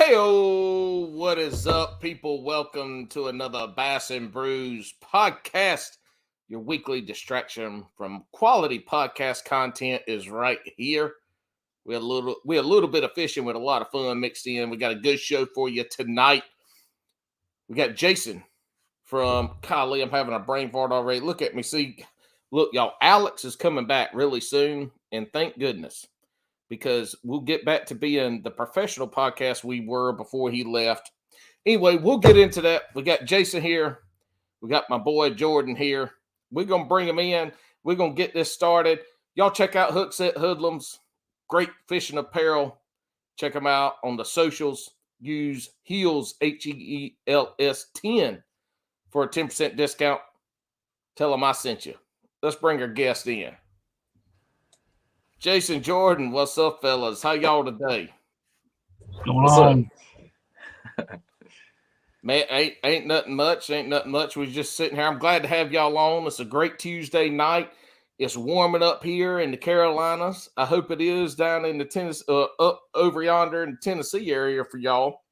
Hey, what is up, people? Welcome to another Bass and Brews podcast. Your weekly distraction from quality podcast content is right here. We had a little bit of fishing with a lot of fun mixed in. We got a good show for you tonight. We got Jason from Golly, I'm having a brain fart already. Look at me. See, look, y'all, Alex is coming back really soon, and thank goodness, because we'll get back to being the professional podcast we were before he left. Anyway, we'll get into that. We got Jason here. We got my boy Jordan here. We're going to bring him in. We're going to get this started. Y'all check out Hookset Hoodlums. Great fishing apparel. Check them out on the socials. Use HEELS, HEELS 10 for a 10% discount. Tell them I sent you. Let's bring our guest in. Jason, Jordan, what's up, fellas? How y'all today? What's going on? Man, ain't nothing much. We're just sitting here. I'm glad to have y'all on. It's a great Tuesday night. It's warming up here in the Carolinas. I hope it is down in the Tennessee, up over yonder in the Tennessee area for y'all.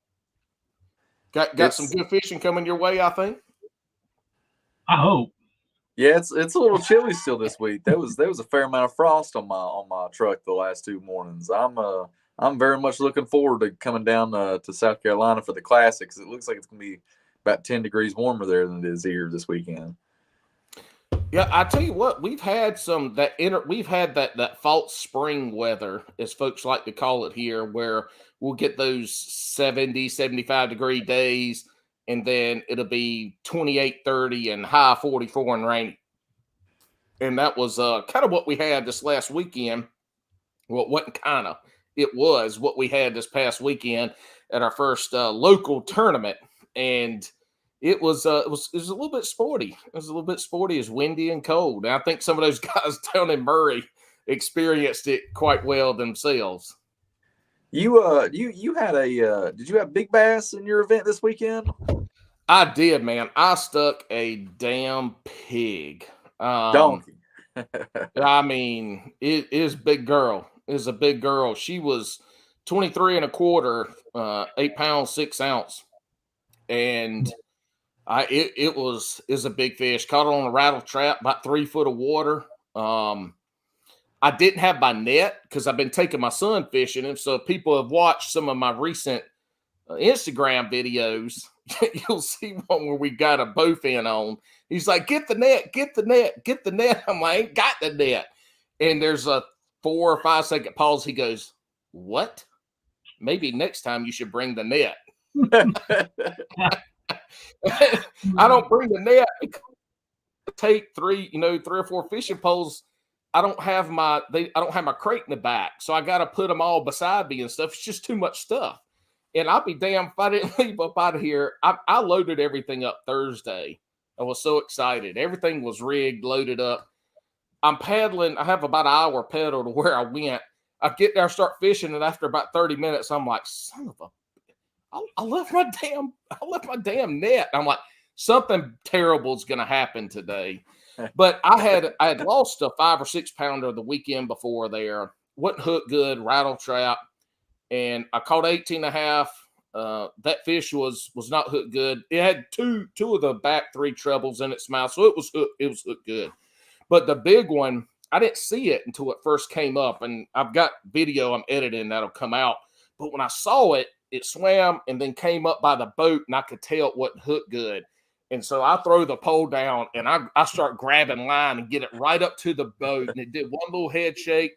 Got some good fishing coming your way, I think. I hope. Yeah, it's a little chilly still this week. There was a fair amount of frost on my truck the last 2 mornings. I'm very much looking forward to coming down to South Carolina for the Classic, because it looks like it's going to be about 10 degrees warmer there than it is here this weekend. Yeah, I tell you what, we've had that false spring weather, as folks like to call it here, where we'll get those 70, 75 degree days, and then it'll be 28, 30, and high 44 and rainy. And that was kind of what we had this last weekend. Well, it wasn't kind of. It was what we had this past weekend at our first local tournament. And it was a little bit sporty. It was a little bit sporty. It's windy and cold. And I think some of those guys down in Murray experienced it quite well themselves. You had did you have big bass in your event this weekend? I did, man. I stuck a damn pig. Donkey. I mean, it is big girl. It's a big girl. She was 23 and a quarter, 8 pounds, 6 ounce. And it was a big fish. Caught it on a rattle trap, about 3 foot of water. I didn't have my net because I've been taking my son fishing. And so if people have watched some of my recent Instagram videos, you'll see one where we got a bowfin on. He's like, get the net, get the net, get the net. I'm like, I ain't got the net. And there's a 4 or 5 second pause. He goes, what? Maybe next time you should bring the net. I don't bring the net. Take 3 or 4 fishing poles. I don't have my crate in the back, so I got to put them all beside me and stuff. It's just too much stuff. And I'll be damned if I didn't leave up out of here. I loaded everything up Thursday. I was so excited. Everything was rigged, loaded up. I'm paddling. I have about an hour pedal to where I went. I get there, start fishing, and after about 30 minutes, I'm like, son of a, I left my damn net. I'm like, something terrible is going to happen today. But I had lost a 5 or 6 pounder the weekend before there. Wasn't hooked good, rattle trap. And I caught 18 and a half. That fish was not hooked good. It had two of the back 3 trebles in its mouth, so it was hooked good. But the big one, I didn't see it until it first came up, and I've got video I'm editing that'll come out. But when I saw it, it swam and then came up by the boat, and I could tell it wasn't hooked good. And so I throw the pole down, and I start grabbing line and get it right up to the boat, and it did one little head shake,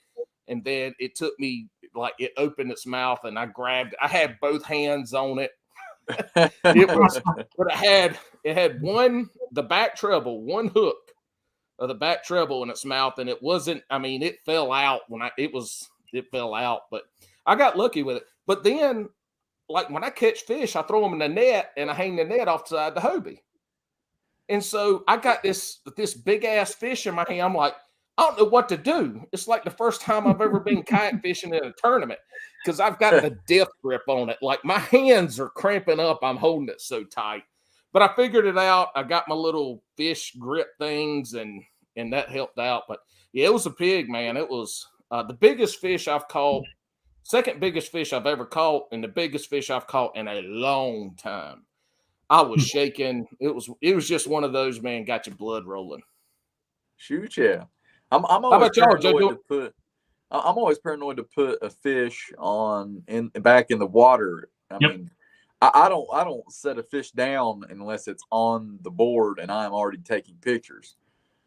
and then it took me, like, it opened its mouth, and I had both hands on it. But it had the back treble, one hook of the back treble in its mouth, and it wasn't, I mean, it fell out it fell out, but I got lucky with it. But then, like, when I catch fish, I throw them in the net, and I hang the net off the side of the Hobie. And so I got this big ass fish in my hand. I'm like, I don't know what to do. It's like the first time I've ever been kayak fishing in a tournament, because I've got the death grip on it. Like, my hands are cramping up. I'm holding it so tight. But I figured it out. I got my little fish grip things, and that helped out. But yeah, it was a pig, man. It was the biggest fish I've caught second biggest fish I've ever caught, and the biggest fish I've caught in a long time. I was shaking. It was just one of those, man, got your blood rolling. Shoot, yeah. I'm How always about y'all, paranoid Joe? to put. I'm always paranoid to put a fish back in the water. I Yep. mean, I don't set a fish down unless it's on the board and I'm already taking pictures.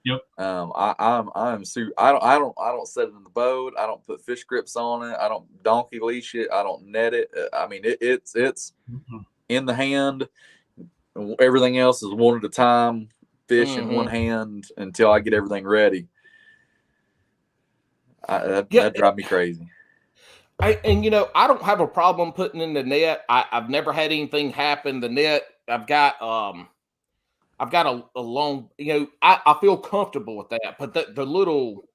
Yep. I'm super. I don't set it in the boat. I don't put fish grips on it. I don't donkey leash it. I don't net it. I mean, it's in the hand. Everything else is one at a time. Fish in one hand until I get everything ready. That drives me crazy. And I don't have a problem putting in the net. I've never had anything happen. The net, I've got a long, I feel comfortable with that. But the little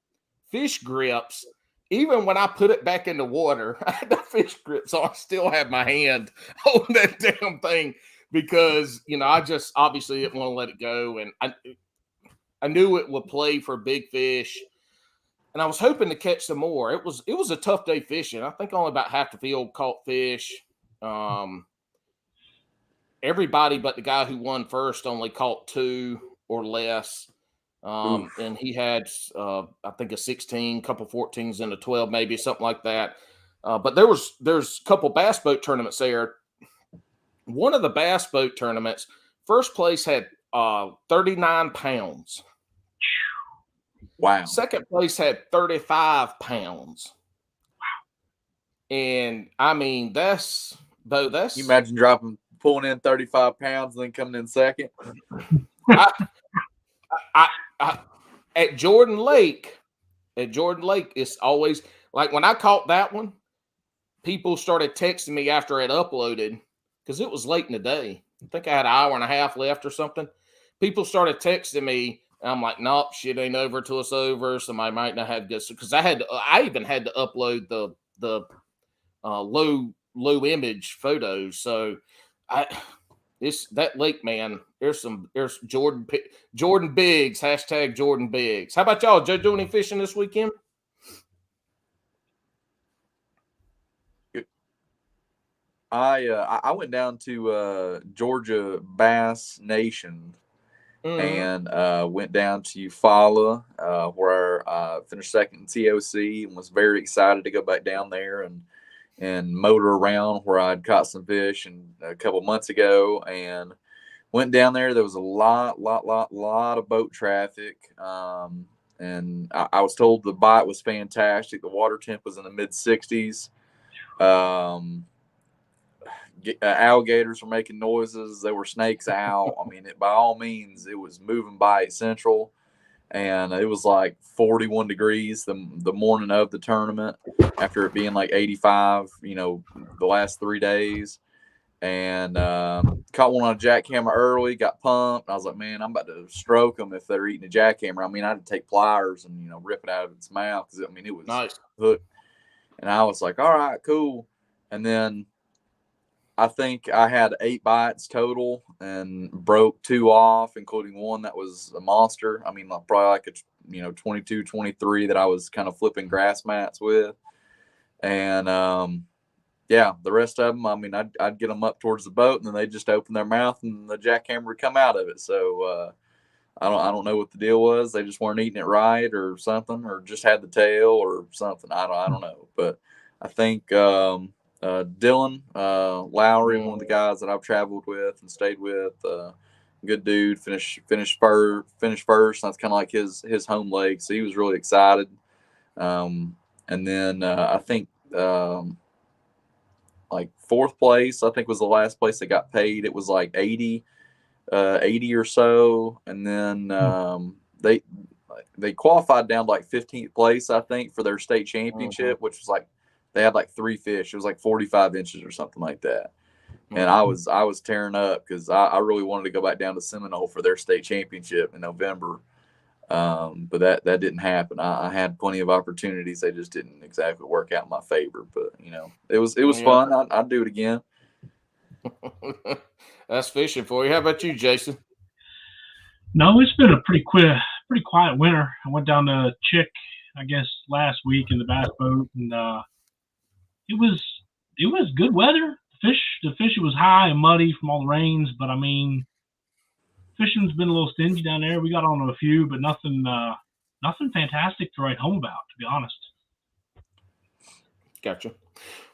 fish grips, even when I put it back in the water, the fish grips, so I still have my hand holding that damn thing because I just obviously didn't want to let it go, and I knew it would play for big fish. And I was hoping to catch some more. It was a tough day fishing. I think only about half the field caught fish. Everybody but the guy who won first only caught 2 or less. And he had, I think, a 16, couple 14s, and a 12, maybe something like that. But there's a couple bass boat tournaments there. One of the bass boat tournaments, first place had 39 pounds. Wow. Second place had 35 pounds. Wow. And I mean, that's. You imagine pulling in 35 pounds and then coming in second? At Jordan Lake, it's always like when I caught that one, people started texting me after it uploaded because it was late in the day. I think I had an hour and a half left or something. People started texting me. And I'm like, nope, shit ain't over till it's over. Somebody might not have good, because I even had to upload the low image photos. So that lake, man. There's Jordan Biggs, hashtag Jordan Biggs. How about y'all? Joe, doing any fishing this weekend? I went down to Georgia Bass Nation. And went down to Eufaula, where I finished second in TOC, and was very excited to go back down there and motor around where I'd caught some fish a couple months ago. And went down there. There was a lot of boat traffic, and I was told the bite was fantastic. The water temp was in the mid 60s. Alligators were making noises. There were snakes out. I mean, by all means, it was moving by Central, and it was like 41 degrees the morning of the tournament after it being like 85, the last 3 days. And caught one on a jackhammer early, got pumped. I was like, man, I'm about to stroke them if they're eating a jackhammer. I mean, I had to take pliers and, rip it out of its mouth because, it was nice. Hooked. And I was like, all right, cool. And then I think I had 8 bites total and broke 2 off, including one that was a monster. I mean, probably like a 22, 23 that I was kind of flipping grass mats with. And the rest of them, I mean, I'd get them up towards the boat, and then they just open their mouth and the jackhammer would come out of it. So I don't know what the deal was. They just weren't eating it right or something, or just had the tail or something. I don't know. But I think Dylan Lowry, one of the guys that I've traveled with and stayed with, good dude, finished first. That's kind of like his home lake, so he was really excited. And then I think like 4th place, I think, was the last place that got paid. It was like 80 or so, and then they qualified down to like 15th place, I think, for their state championship, which was like, they had like 3 fish. It was like 45 inches or something like that. And I was tearing up because I really wanted to go back down to Seminole for their state championship in November. But that didn't happen. I had plenty of opportunities. They just didn't exactly work out in my favor. But, it was fun. I'd do it again. That's fishing for you. How about you, Jason? No, it's been a pretty quiet winter. I went down to Chick, I guess, last week in the bass boat, and It was good weather. The fish was high and muddy from all the rains, but I mean, fishing's been a little stingy down there. We got on a few, but nothing fantastic to write home about, to be honest. Gotcha.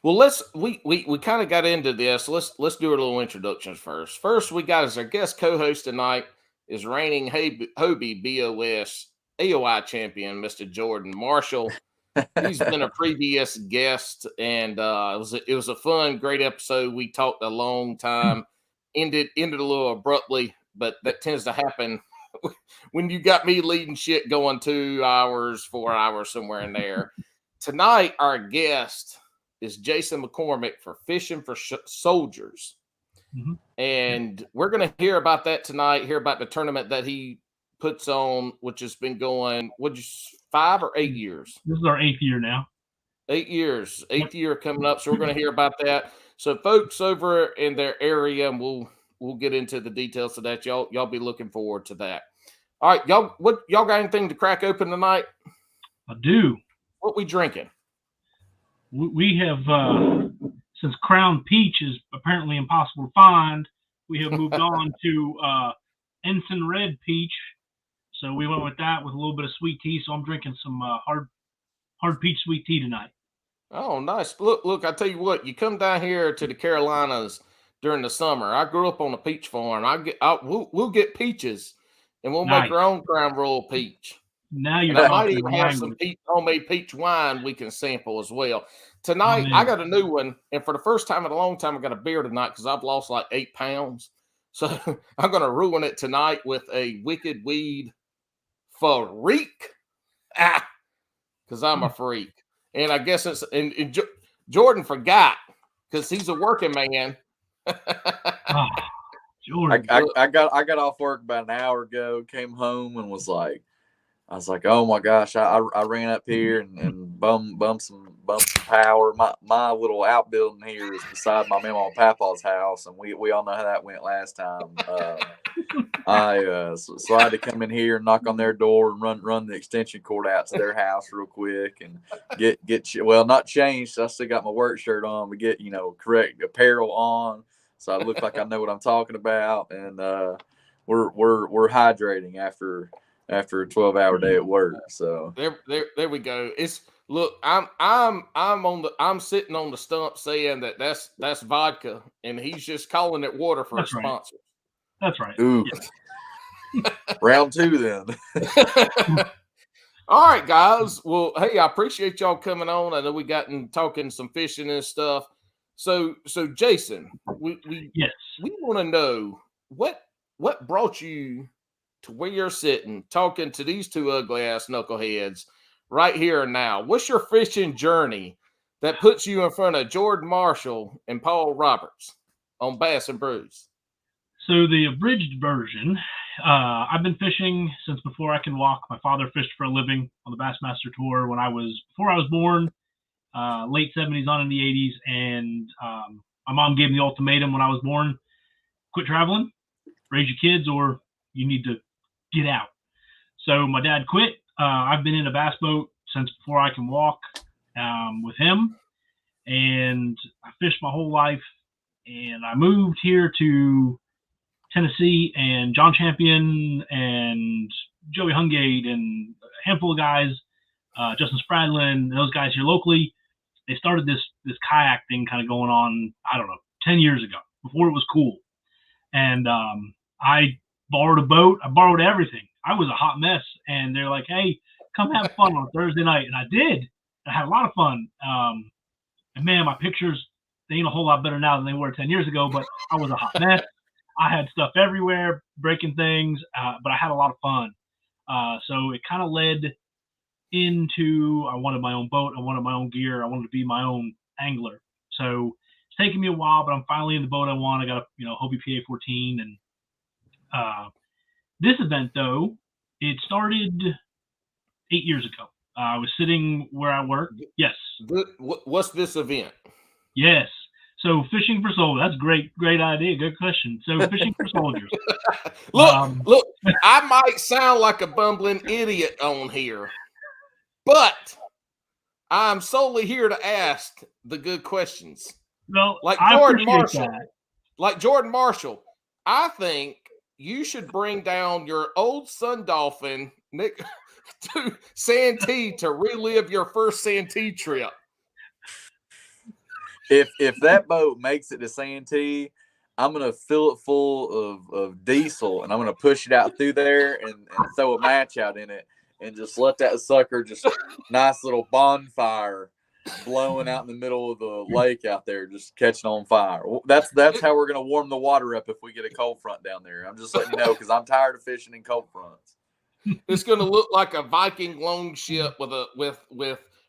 Well, we kind of got into this. Let's do a little introductions first. First, we got as our guest co-host tonight is reigning Hobie BOS AOI champion, Mr. Jordan Marshall. He's been a previous guest, and it was a fun, great episode. We talked a long time, ended a little abruptly, but that tends to happen when you got me leading shit going 2 hours, 4 hours, somewhere in there. Tonight, our guest is Jason McCormick for Fishing for Soldiers. Mm-hmm. And we're going to hear about that tonight, hear about the tournament that he puts on, which has been going, 5 or 8 years? This is our 8th year now. 8 years, 8th year coming up. So we're going to hear about that. So folks over in their area, and we'll get into the details of that. Y'all be looking forward to that. All right, y'all got anything to crack open tonight? I do. What we drinking? We have, since Crown Peach is apparently impossible to find, we have moved on to Ensign Red Peach. So we went with that with a little bit of sweet tea. So I'm drinking some hard peach sweet tea tonight. Oh, nice. Look, I tell you what, you come down here to the Carolinas during the summer. I grew up on a peach farm. We'll get peaches, and we'll make our own Crown Royal peach. Now you're I might even have some homemade peach wine we can sample as well. Tonight, I got a new one, and for the first time in a long time, I got a beer tonight because I've lost like 8 pounds. So I'm going to ruin it tonight with a Wicked Weed Freak. Because I'm a freak. And I guess it's and Jordan forgot because he's a working man. Jordan. I got off work about an hour ago, came home and was like, oh my gosh, I ran up here and bumped some power. My little outbuilding here is beside my mama and papa's house, and we all know how that went last time. So I had to come in here and knock on their door and run the extension cord out to their house real quick and get not changed. I still got my work shirt on, but get correct apparel on, so I look like I know what I'm talking about. And we're hydrating after a 12-hour day at work. So there we go. I'm sitting on the stump saying that's vodka, and he's just calling it water for a sponsor. That's right. Ooh. Yeah. Round 2 then. All right, guys. Well, hey, I appreciate y'all coming on. I know we got in talking some fishing and stuff. So Jason, we want to know what brought you to where you're sitting talking to these two ugly ass knuckleheads right here and now. What's your fishing journey that puts you in front of Jordan Marshall and Paul Roberts on Bass and Brews? So the abridged version, I've been fishing since before I can walk. My father fished for a living on the Bassmaster Tour before I was born, late 70s on in the 80s. And my mom gave me the ultimatum when I was born: quit traveling, raise your kids, or you need to get out. So my dad quit. I've been in a bass boat since before I can walk with him, and I fished my whole life. And I moved here to Tennessee, and John Champion and Joey Hungate and a handful of guys, Justin Spradlin, those guys here locally, they started this kayak thing kind of going on, I don't know, 10 years ago, before it was cool. And I borrowed a boat. I borrowed everything. I was a hot mess. And they're like, hey, come have fun on Thursday night. And I did. I had a lot of fun. And man, my pictures, they ain't a whole lot better now than they were 10 years ago, but I was a hot mess. I had stuff everywhere, breaking things, but I had a lot of fun. So it kind of led into, I wanted my own boat. I wanted my own gear. I wanted to be my own angler. So it's taken me a while, but I'm finally in the boat I want. I got a Hobie PA14. And this event, though, it started 8 years ago. I was sitting where I work. Yes. What's this event? Yes. So fishing for soldiers. That's great idea. Good question. So fishing for soldiers. Look, I might sound like a bumbling idiot on here, but I'm solely here to ask the good questions. No, Like I Jordan appreciate Marshall. that. Like Jordan Marshall. I think you should bring down your old Sun Dolphin, Nick, to Santee to relive your first Santee trip. If that boat makes it to Santee, I'm gonna fill it full of diesel and I'm gonna push it out through there and throw a match out in it and just let that sucker just nice little bonfire blowing out in the middle of the lake out there, just catching on fire. That's how we're gonna warm the water up if we get a cold front down there. I'm just letting you know because I'm tired of fishing in cold fronts. It's gonna look like a Viking longship with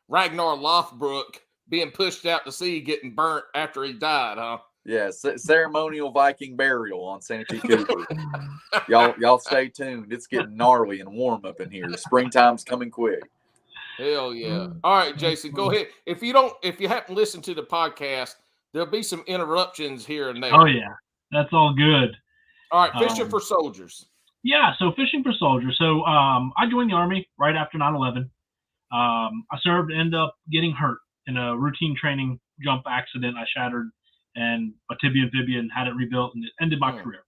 Ragnar Lothbrok being pushed out to sea, getting burnt after he died, huh? Yeah, ceremonial Viking burial on Santee Cooper. Y'all stay tuned. It's getting gnarly and warm up in here. Springtime's coming quick. Hell yeah. All right, Jason, go ahead. If you haven't listened to the podcast, there'll be some interruptions here and there. Oh yeah, that's all good. All right, fishing for soldiers. Yeah, so fishing for soldiers. So I joined the Army right after 9/11. I served, ended up getting hurt in a routine training jump accident. I shattered and a tibia and fibia and had it rebuilt, and it ended my career.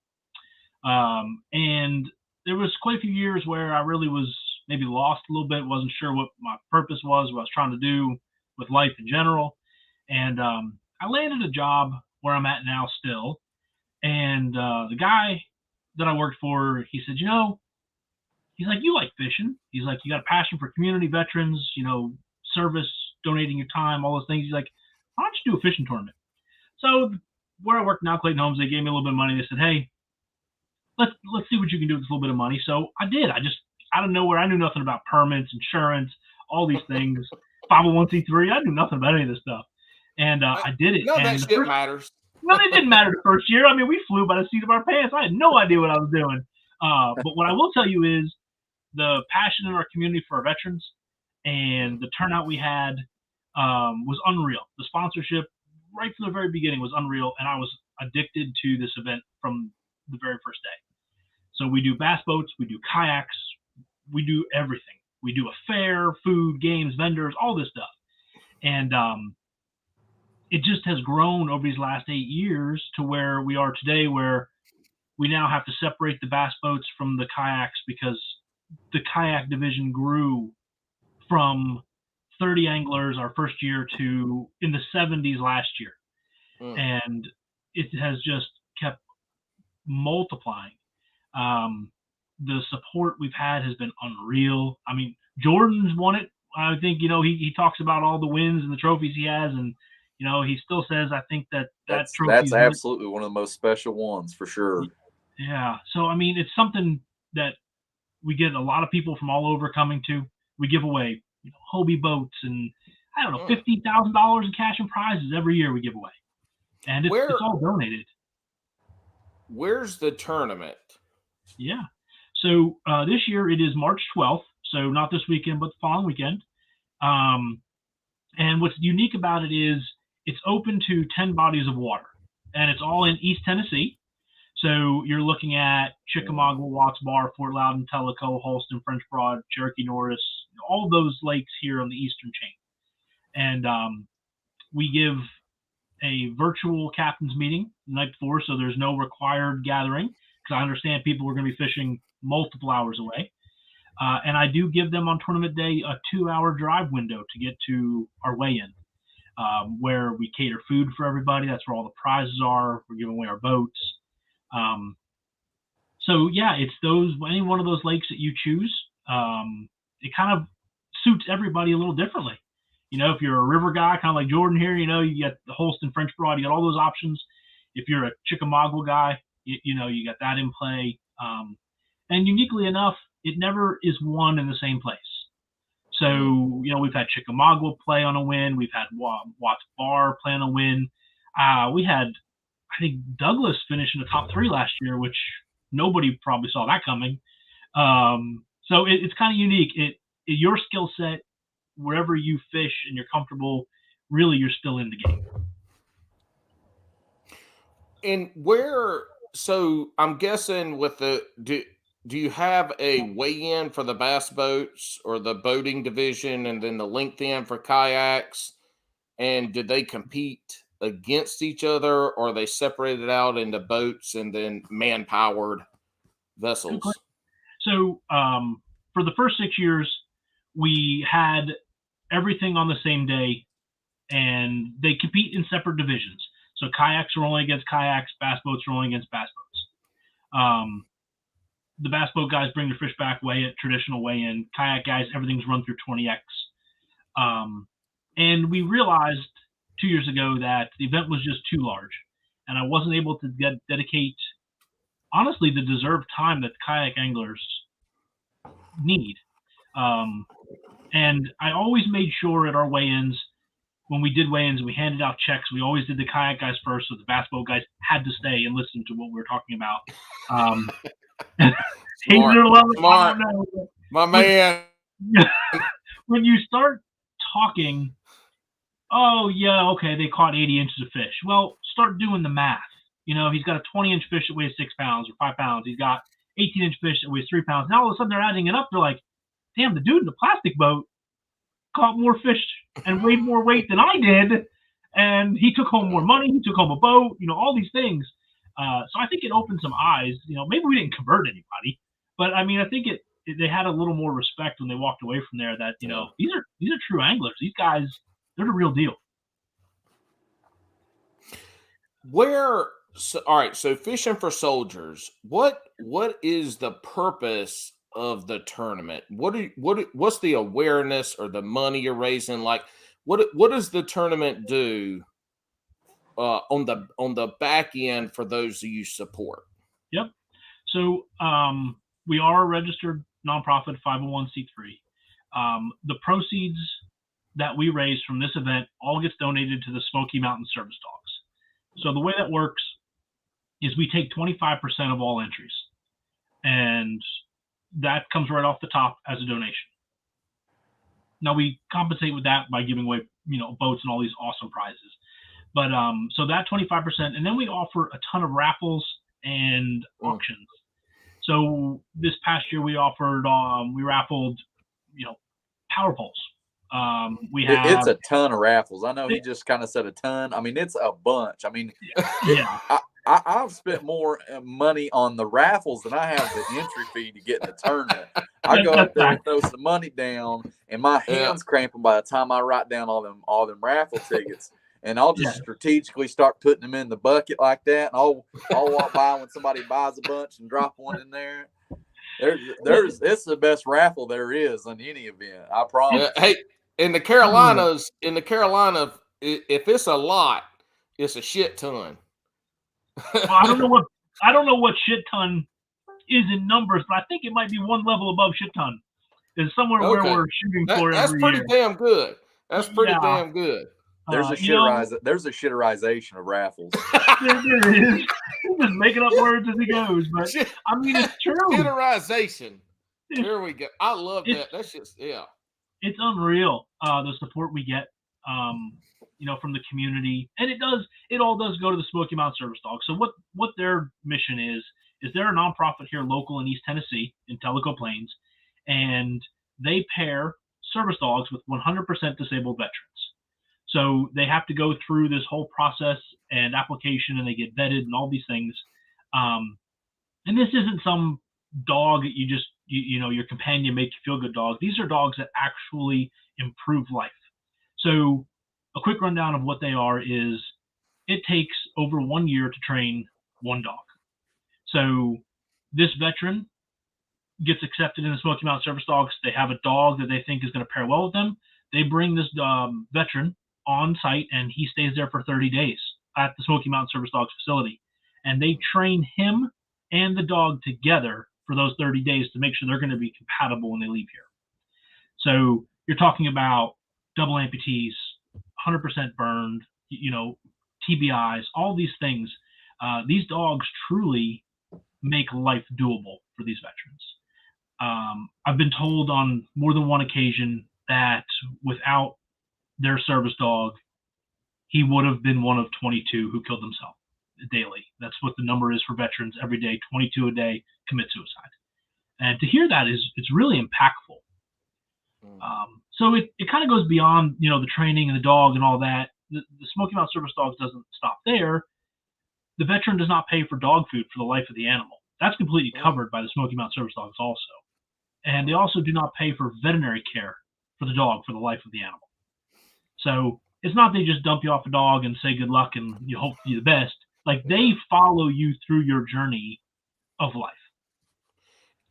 And there was quite a few years where I really was maybe lost a little bit, wasn't sure what my purpose was, what I was trying to do with life in general. And I landed a job where I'm at now still. And the guy that I worked for, he said, he's like, you like fishing. He's like, you got a passion for community veterans, service, donating your time, all those things. He's like, why don't you do a fishing tournament? So where I work now, Clayton Homes, they gave me a little bit of money. They said, hey, let's see what you can do with this little bit of money. So I did. I just, out of nowhere, I knew nothing about permits, insurance, all these things, 501c3. I knew nothing about any of this stuff. And I did it. None of that shit matters. No, it didn't matter the first year. I mean, we flew by the seat of our pants. I had no idea what I was doing. But what I will tell you is the passion in our community for our veterans and the turnout we had was unreal. The sponsorship right from the very beginning was unreal, and I was addicted to this event from the very first day. So we do bass boats, we do kayaks, we do everything. We do a fair, food, games, vendors, all this stuff. And it just has grown over these last 8 years to where we are today, where we now have to separate the bass boats from the kayaks because the kayak division grew from 30 anglers our first year to in the 70s last year. And it has just kept multiplying. The support we've had has been unreal. I mean, Jordan's won it. I think, he talks about all the wins and the trophies he has, and he still says, I think that's absolutely one of the most special ones for sure. Yeah. So, I mean, it's something that we get a lot of people from all over coming to. We give away Hobie boats and, I don't know, $50,000 in cash and prizes every year we give away. And it's all donated. Where's the tournament? Yeah. So this year it is March 12th. So not this weekend, but the following weekend. And what's unique about it is it's open to 10 bodies of water, and it's all in East Tennessee. So you're looking at Chickamauga, Watts Bar, Fort Loudon, Tellico, Holston, French Broad, Cherokee Norris, all those lakes here on the eastern chain. And we give a virtual captain's meeting the night before, so there's no required gathering, because I understand people are going to be fishing multiple hours away. And I do give them on tournament day a 2-hour drive window to get to our weigh-in, where we cater food for everybody. That's where all the prizes are. We're giving away our boats. So yeah, it's any one of those lakes that you choose. It kind of suits everybody a little differently. If you're a river guy, kind of like Jordan here, you get the Holston, French Broad, you got all those options. If you're a Chickamauga guy, you got that in play. And uniquely enough, it never is one in the same place. So, we've had Chickamauga play on a win. We've had Watts Bar play on a win. We had, I think, Douglas finish in the top 3 last year, which nobody probably saw that coming. So it's kind of unique. Your skill set, wherever you fish and you're comfortable, really you're still in the game. And so I'm guessing with do you have a weigh-in for the bass boats or the boating division, and then the length in for kayaks? And did they compete against each other, or are they separated out into boats and then man-powered vessels? So for the first 6 years, we had everything on the same day, and they compete in separate divisions. So kayaks are only against kayaks, bass boats are only against bass boats. The bass boat guys bring their fish back, weigh it, traditional weigh-in. Kayak guys, everything's run through 20X. And we realized 2 years ago that the event was just too large, and I wasn't able to dedicate, honestly, the deserved time that kayak anglers need. And I always made sure at our weigh-ins, when we did weigh-ins, we handed out checks. We always did the kayak guys first, so the bass boat guys had to stay and listen to what we were talking about. Smart. My man. When you start talking, oh, yeah, okay, they caught 80 inches of fish. Well, start doing the math. You know, he's got a 20-inch fish that weighs 6 pounds or 5 pounds. He's got 18-inch fish that weighs 3 pounds. Now, all of a sudden, they're adding it up. They're like, damn, the dude in the plastic boat caught more fish and weighed more weight than I did. And he took home more money. He took home a boat, you know, all these things. So I think it opened some eyes. You know, maybe we didn't convert anybody, but I mean, I think they had a little more respect when they walked away from there that, you know, these are true anglers. These guys, they're the real deal. All right, so fishing for soldiers, what is the purpose of the tournament? What's the awareness or the money you're raising? Like, what does the tournament do on the back end for those you support? Yep. So we are a registered nonprofit 501c3. The proceeds that we raise from this event all gets donated to the Smoky Mountain Service Dogs. So the way that works is we take 25% of all entries, and that comes right off the top as a donation. Now we compensate with that by giving away, you know, boats and all these awesome prizes. But so that 25%, and then we offer a ton of raffles and auctions. So this past year we raffled, you know, power poles. It's a ton of raffles. I know he just kind of said a ton. I mean, it's a bunch. I mean, yeah. I've spent more money on the raffles than I have the entry fee to get in the tournament. I go up there and throw some money down, and my hands cramping by the time I write down all them raffle tickets. And I'll just strategically start putting them in the bucket like that. And I'll walk by when somebody buys a bunch and drop one in there. It's the best raffle there is in any event. I promise. Hey, in the Carolinas, if it's a lot, it's a shit ton. Well, I don't know what shit ton is in numbers, but I think it might be one level above shit ton. It's somewhere where we're shooting for that's every pretty year. Damn good. That's pretty damn good. There's a shitterization of raffles. There is. He's just making up words as he goes, but I mean, it's true. Shitterization. Here we go. I love that. That's just It's unreal. The support we get, you know, from the community, and it all does go to the Smoky Mountain Service Dogs. So what their mission is they're a nonprofit here local in East Tennessee in Tellico Plains, and they pair service dogs with 100% disabled veterans. So they have to go through this whole process and application, and they get vetted and all these things. And this isn't some dog that you know, your companion make you feel good dog. These are dogs that actually improve life. So a quick rundown of what they are is it takes over 1 year to train one dog. So this veteran gets accepted in the Smoky Mountain Service Dogs. They have a dog that they think is going to pair well with them. They bring this veteran on site, and he stays there for 30 days at the Smoky Mountain Service Dogs facility. And they train him and the dog together for those 30 days to make sure they're going to be compatible when they leave here. So you're talking about double amputees, 100% burned, you know, TBIs, all these things. These dogs truly make life doable for these veterans. I've been told on more than one occasion that without their service dog, he would have been one of 22 who killed himself daily. That's what the number is for veterans every day. 22 a day commit suicide. And to hear that it's really impactful. So it kind of goes beyond, the training and the dog and all that. The Smoky Mountain Service Dogs doesn't stop there. The veteran does not pay for dog food for the life of the animal. That's completely covered by the Smoky Mountain Service Dogs also. And they also do not pay for veterinary care for the dog for the life of the animal. So it's not they just dump you off a dog and say good luck and you hope for the best. Like, they follow you through your journey of life.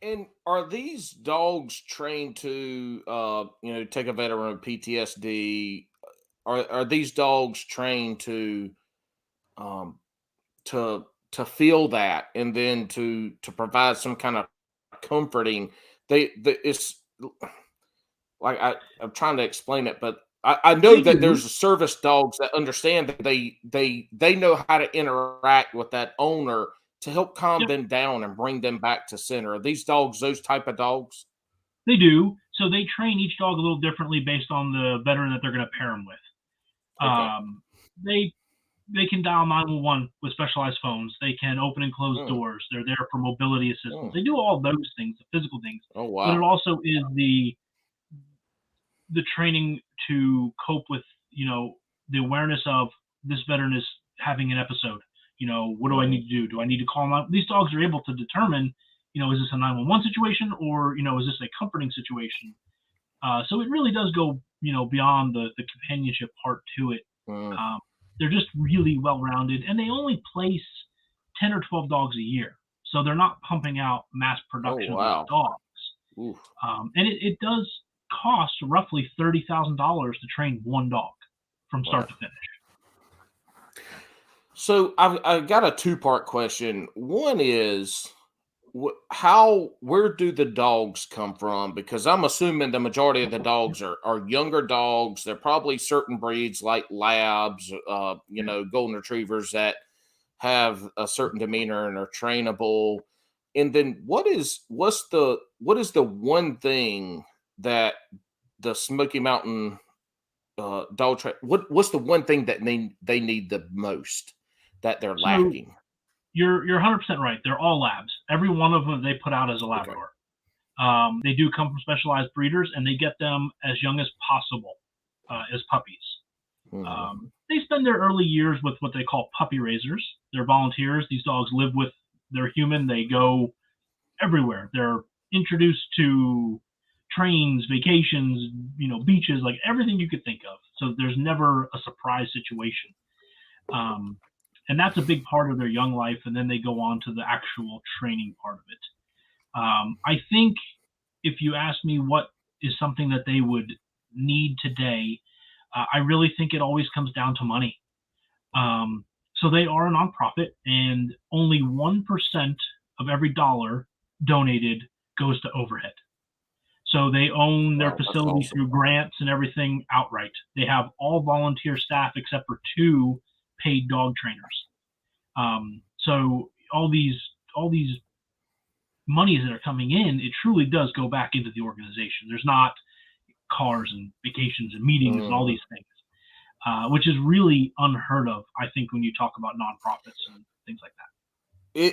And are these dogs trained to, take a veteran with PTSD? Are these dogs trained to feel that, and then to provide some kind of comforting? It's like I'm trying to explain it, but I know that there's service dogs that understand that they know how to interact with that owner to help calm them down and bring them back to center. Are these dogs those type of dogs? They do. So they train each dog a little differently based on the veteran that they're going to pair them with. Okay. They can dial 911 with specialized phones. They can open and close doors. They're there for mobility assistance. They do all those things, the physical things. Oh, wow. But it also is the training to cope with, the awareness of this veteran is having an episode. What do I need to do? Do I need to call them out? These dogs are able to determine, is this a 911 situation, or, is this a comforting situation? So it really does go, beyond the companionship part to it. They're just really well-rounded, and they only place 10 or 12 dogs a year. So they're not pumping out mass production of dogs. And it does cost roughly $30,000 to train one dog from start to finish. So I've got a two-part question. One is, where do the dogs come from? Because I'm assuming the majority of the dogs are younger dogs. They're probably certain breeds like labs, golden retrievers that have a certain demeanor and are trainable. And then what's the one thing that the Smoky Mountain dog what's the one thing that they need the most that they're lacking? You're 100% right. They're all labs. Every one of them they put out as a Labrador. They do come from specialized breeders, and they get them as young as possible as puppies. They spend their early years with what they call puppy raisers. They're volunteers. These dogs live with their human. They go everywhere. They're introduced to trains, vacations, beaches, like everything you could think of. So there's never a surprise situation. And that's a big part of their young life. And then they go on to the actual training part of it. I think if you ask me what is something that they would need today, I really think it always comes down to money. So they are a nonprofit, and only 1% of every dollar donated goes to overhead. So they own their facility through grants and everything outright. They have all volunteer staff except for 2 paid dog trainers. So all these monies that are coming in, it truly does go back into the organization. There's not cars and vacations and meetings and all these things, which is really unheard of, I think, when you talk about nonprofits and things like that.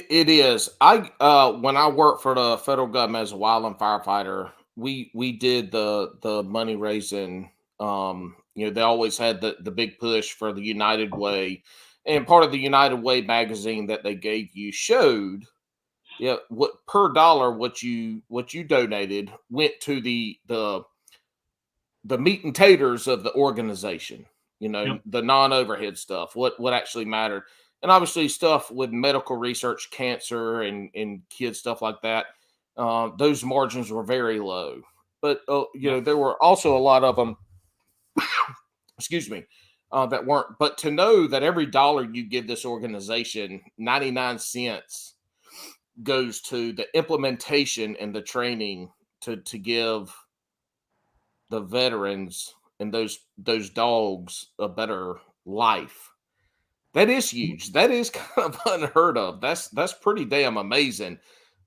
It is. When I worked for the federal government as a wildland firefighter, we did the money raising. They always had the big push for the United Way, and part of the United Way magazine that they gave you showed, what per dollar what you donated went to the meat and taters of the organization. The non-overhead stuff, what actually mattered. And obviously stuff with medical research, cancer and kids, stuff like that. Those margins were very low, but there were also a lot of them, excuse me, that weren't. But to know that every dollar you give this organization, 99 cents goes to the implementation and the training to give the veterans and those dogs a better life. That is huge. That is kind of unheard of. That's pretty damn amazing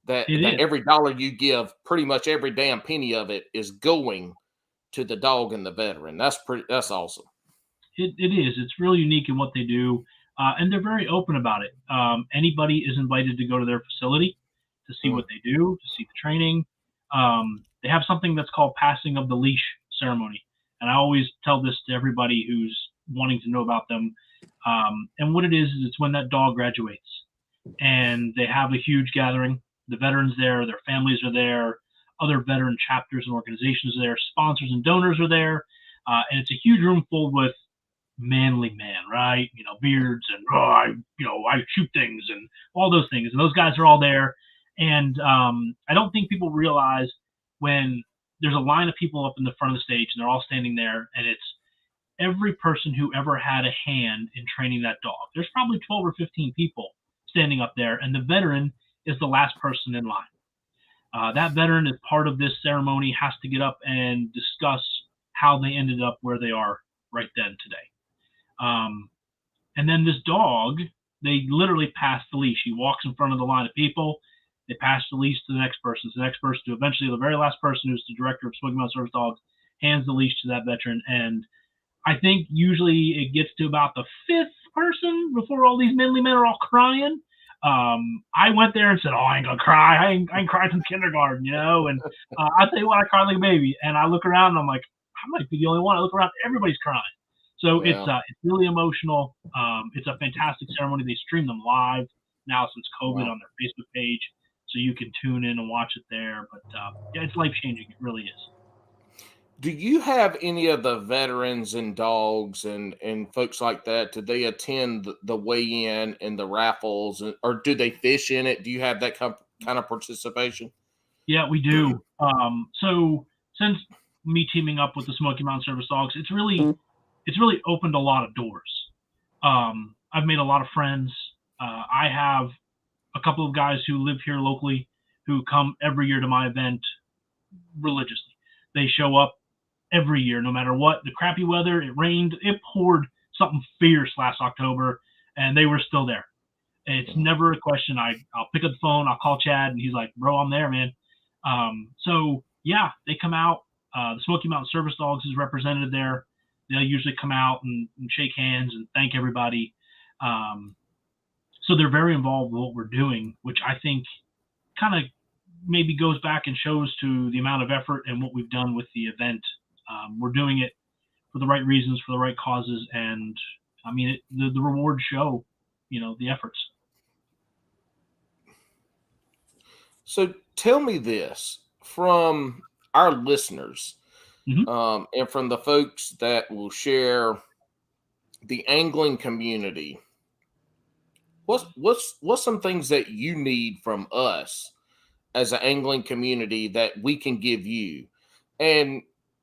that every dollar you give, pretty much every damn penny of it is going to the dog and the veteran. That's awesome. It is. It's really unique in what they do. And they're very open about it. Anybody is invited to go to their facility to see what they do, to see the training. They have something that's called passing of the leash ceremony. And I always tell this to everybody who's wanting to know about them. And what it is it's when that dog graduates. And they have a huge gathering. The veterans there, their families are there, other veteran chapters and organizations are there, sponsors and donors are there. And it's a huge room full with manly men, right? Beards and, I shoot things and all those things. And those guys are all there. And I don't think people realize when there's a line of people up in the front of the stage and they're all standing there, and it's every person who ever had a hand in training that dog. There's probably 12 or 15 people standing up there, and the veteran is the last person in line. That veteran, as part of this ceremony, has to get up and discuss how they ended up where they are right then today. And then this dog, they literally pass the leash. He walks in front of the line of people. They pass the leash to the next person. So the next person, to eventually the very last person, who's the director of Smoky Mountain Service Dogs, hands the leash to that veteran. And I think usually it gets to about the fifth person before all these manly men are all crying. I went there and said, I ain't gonna cry. I ain't cried since kindergarten, And I'll tell you what, I cried like a baby. And I look around and I'm like, I might be the only one. I look around, everybody's crying. So it's really emotional. It's a fantastic ceremony. They stream them live now since COVID on their Facebook page, so you can tune in and watch it there. But it's life-changing. It really is. Do you have any of the veterans and dogs and folks like that? Do they attend the weigh-in and the raffles, or do they fish in it? Do you have that kind of participation? Yeah, we do. So since me teaming up with the Smoky Mountain Service Dogs, it's really opened a lot of doors. I've made a lot of friends. I have a couple of guys who live here locally who come every year to my event religiously. They show up every year, no matter what. The crappy weather, it rained, it poured something fierce last October, and they were still there. It's never a question. I'll pick up the phone, I'll call Chad, and he's like, bro, I'm there, man. So, yeah, they come out. The Smoky Mountain Service Dogs is represented there. They'll usually come out and shake hands and thank everybody. So they're very involved with what we're doing, which I think kind of maybe goes back and shows to the amount of effort and what we've done with the event. We're doing it for the right reasons, for the right causes, and I mean, the rewards show, the efforts. So tell me this from our listeners, and from the folks that will share the angling community. What's some things that you need from us as an angling community that we can give you? And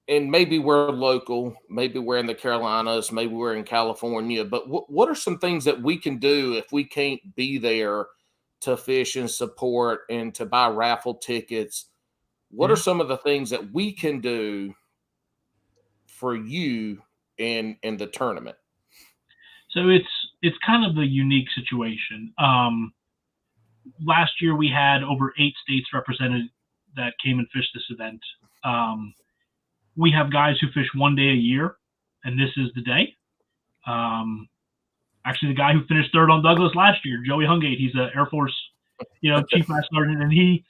maybe we're local, maybe we're in the Carolinas, maybe we're in California, but what are some things that we can do if we can't be there to fish and support and to buy raffle tickets? What are some of the things that we can do for you in the tournament? So it's kind of a unique situation. Last year we had over 8 states represented that came and fished this event. We have guys who fish one day a year, and this is the day. Actually, the guy who finished third on Douglas last year, Joey Hungate, he's an Air Force, Chief Master Sergeant, and he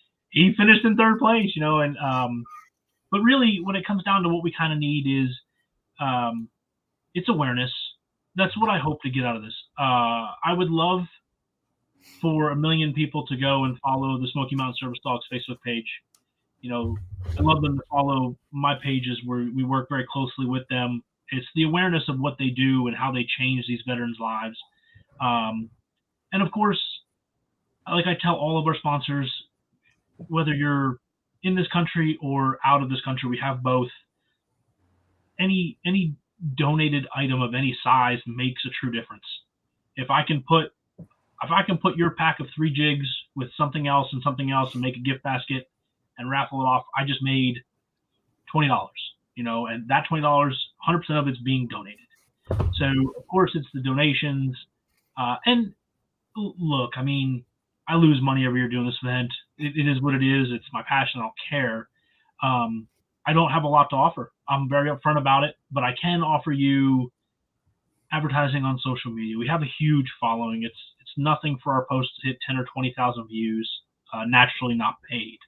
finished in third place, but really when it comes down to what we kind of need is it's awareness. That's what I hope to get out of this. I would love for 1 million people to go and follow the Smoky Mountain Service Dogs Facebook page. I love them to follow my pages where we work very closely with them. It's the awareness of what they do and how they change these veterans' lives. And of course, like I tell all of our sponsors, whether you're in this country or out of this country, we have both. Any donated item of any size makes a true difference. If I can put your pack of 3 jigs with something else and make a gift basket and raffle it off, I just made $20, and that $20, 100% of it's being donated. So of course it's the donations. And look, I mean, I lose money every year doing this event. It is what it is. It's my passion. I don't care. I don't have a lot to offer. I'm very upfront about it, but I can offer you advertising on social media. We have a huge following. It's nothing for our posts to hit 10 or 20,000 views. naturally not paid.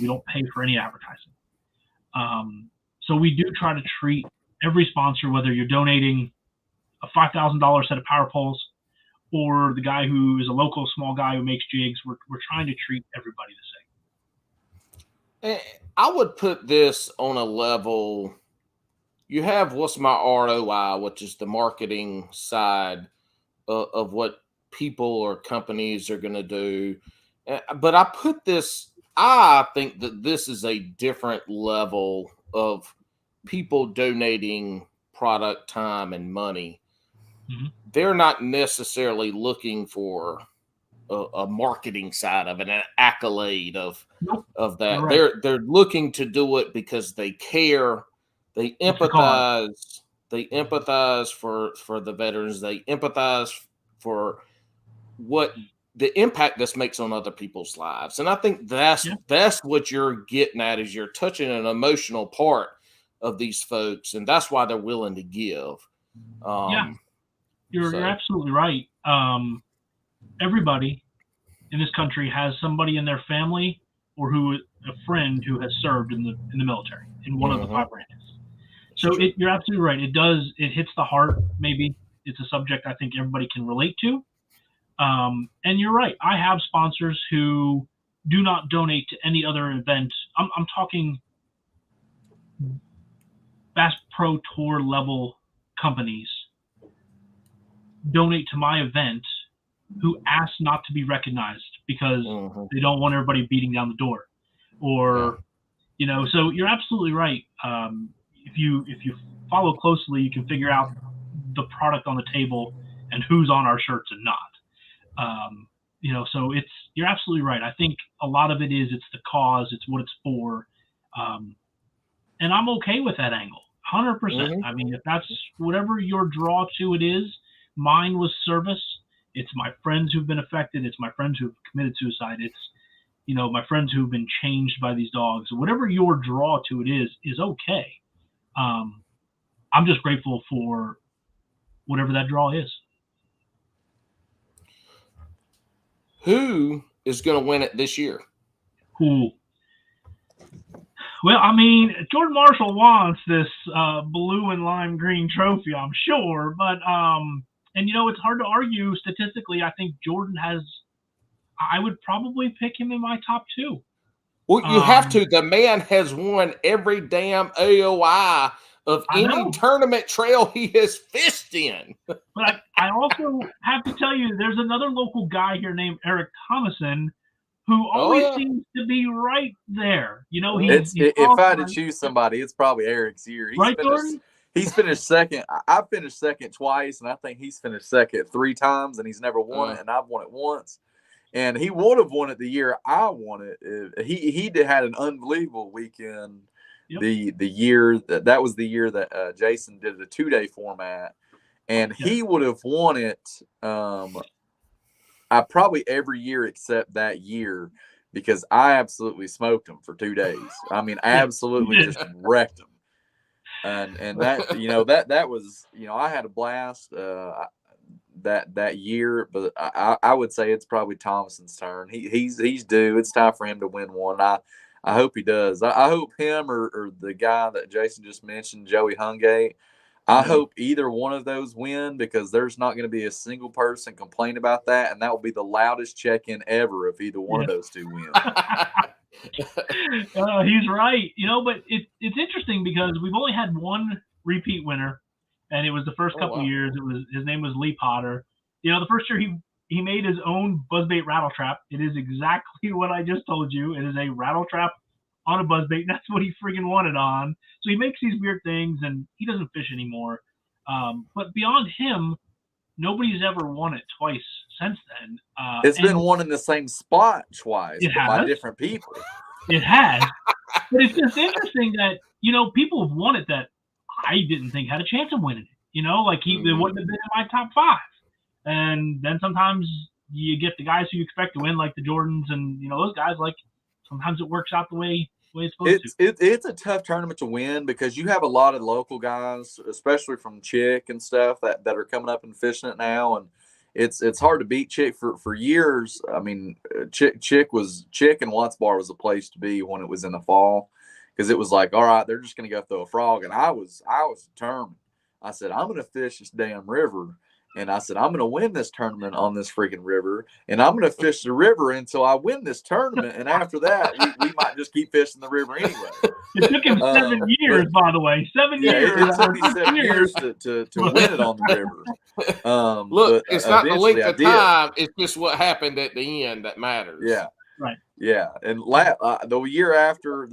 We don't pay for any advertising. So we do try to treat every sponsor, whether you're donating a $5,000 set of power poles or the guy who is a local small guy who makes jigs, we're trying to treat everybody the same. I would put this on a level. You have what's my ROI, which is the marketing side of what people or companies are going to do. But I think that this is a different level of people donating product, time, and money. Mm-hmm. They're not necessarily looking for a marketing side of it, an accolade of that. Right. They're looking to do it because they care. They empathize. They empathize for the veterans. They empathize for what the impact this makes on other people's lives. And I think that's what you're getting at, is you're touching an emotional part of these folks, and that's why they're willing to give. You're absolutely right. Everybody in this country has somebody in their family or a friend who has served in the military in one of the 5 branches. So you're absolutely right. It hits the heart. Maybe it's a subject I think everybody can relate to. And you're right. I have sponsors who do not donate to any other event. I'm talking Bass Pro Tour level companies donate to my event who ask not to be recognized because they don't want everybody beating down the door, or So you're absolutely right. If you follow closely, you can figure out the product on the table and who's on our shirts and not. So you're absolutely right. I think a lot of it's the cause, it's what it's for. And I'm okay with that angle, 100%. I mean, if that's whatever your draw to it is, mine was service. It's my friends who've been affected. It's my friends who've committed suicide. It's, my friends who've been changed by these dogs. Whatever your draw to it is okay. I'm just grateful for whatever that draw is. Who is going to win it this year? Who? Well, I mean, Jordan Marshall wants this blue and lime green trophy, I'm sure. But, and it's hard to argue statistically. I think Jordan I would probably pick him in my top 2. Well, you have to. The man has won every damn AOI of any tournament trail he has fished in. But I also have to tell you, there's another local guy here named Eric Thomason who always seems to be right there. If I had to choose somebody, it's probably Eric's year. He's finished second. I finished second twice, and I think he's finished second 3 times, and he's never won it, and I've won it once. And he would have won it the year I won it. He had an unbelievable weekend. Yep. The year that was the year that Jason did a 2-day format, and he would have won it. I probably every year except that year, because I absolutely smoked him for 2 days. I mean, absolutely just wrecked him. And that that was I had a blast that year, but I would say it's probably Thomason's turn. He's due. It's time for him to win one. I hope he does. I hope him or the guy that Jason just mentioned, Joey Hungate. I hope either one of those win, because there's not going to be a single person complain about that, and that will be the loudest check-in ever if either one of those two wins. He's right. But it's interesting because we've only had one repeat winner, and it was the first couple of years. His name was Lee Potter. The first year he made his own buzzbait rattle trap. It is exactly what I just told you. It is a rattle trap on a buzzbait. That's what he friggin' won it on. So he makes these weird things, and he doesn't fish anymore. But beyond him, nobody's ever won it twice since then. It's been won in the same spot twice by different people. It has. But it's just interesting that, people have won it that I didn't think had a chance of winning it. It wouldn't have been in my top 5. And then sometimes you get the guys who you expect to win, like the Jordans and, those guys, like sometimes it works out the way it's supposed to. It's a tough tournament to win, because you have a lot of local guys, especially from Chick and stuff, that are coming up and fishing it now. And it's hard to beat Chick for years. I mean, Chick and Watts Bar was a place to be when it was in the fall, because it was like, all right, they're just gonna go throw a frog, and I was determined. I said, I'm gonna fish this damn river. And I said, I'm going to win this tournament on this freaking river. And I'm going to fish the river until I win this tournament. And after that, we might just keep fishing the river anyway. It took him 7 years, by the way. 7 years. It took me 7 years to win it on the river. Look, but it's not the length of time. It's just what happened at the end that matters. Yeah. Right. Yeah. And the year after,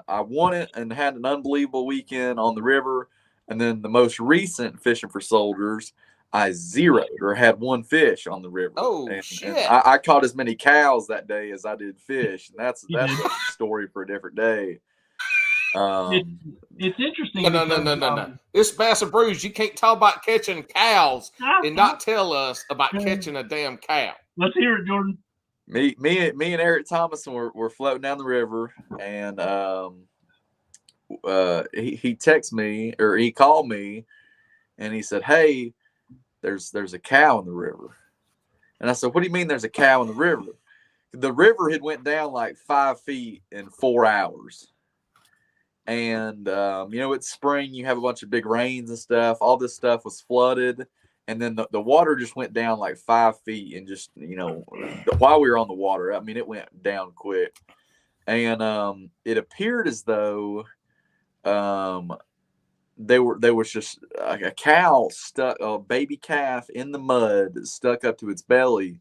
I won it and had an unbelievable weekend on the river. And then the most recent Fishing for Soldiers, I zeroed or had 1 fish on the river. Oh, shit. And I caught as many cows that day as I did fish. And that's a story for a different day. It's interesting. No. It's Bass and Brews. You can't talk about catching cows and not tell us about catching a damn cow. Let's hear it, Jordan. Me and Eric Thomason were floating down the river, and he texted me, or he called me, and he said, "Hey, there's a cow in the river." And I said, "What do you mean there's a cow in the river?" The river had went down like 5 feet in 4 hours. And, it's spring, you have a bunch of big rains and stuff. All this stuff was flooded. And then the water just went down like 5 feet, and just, while we were on the water, I mean, it went down quick. And it appeared as though there was just a cow stuck, a baby calf in the mud that stuck up to its belly.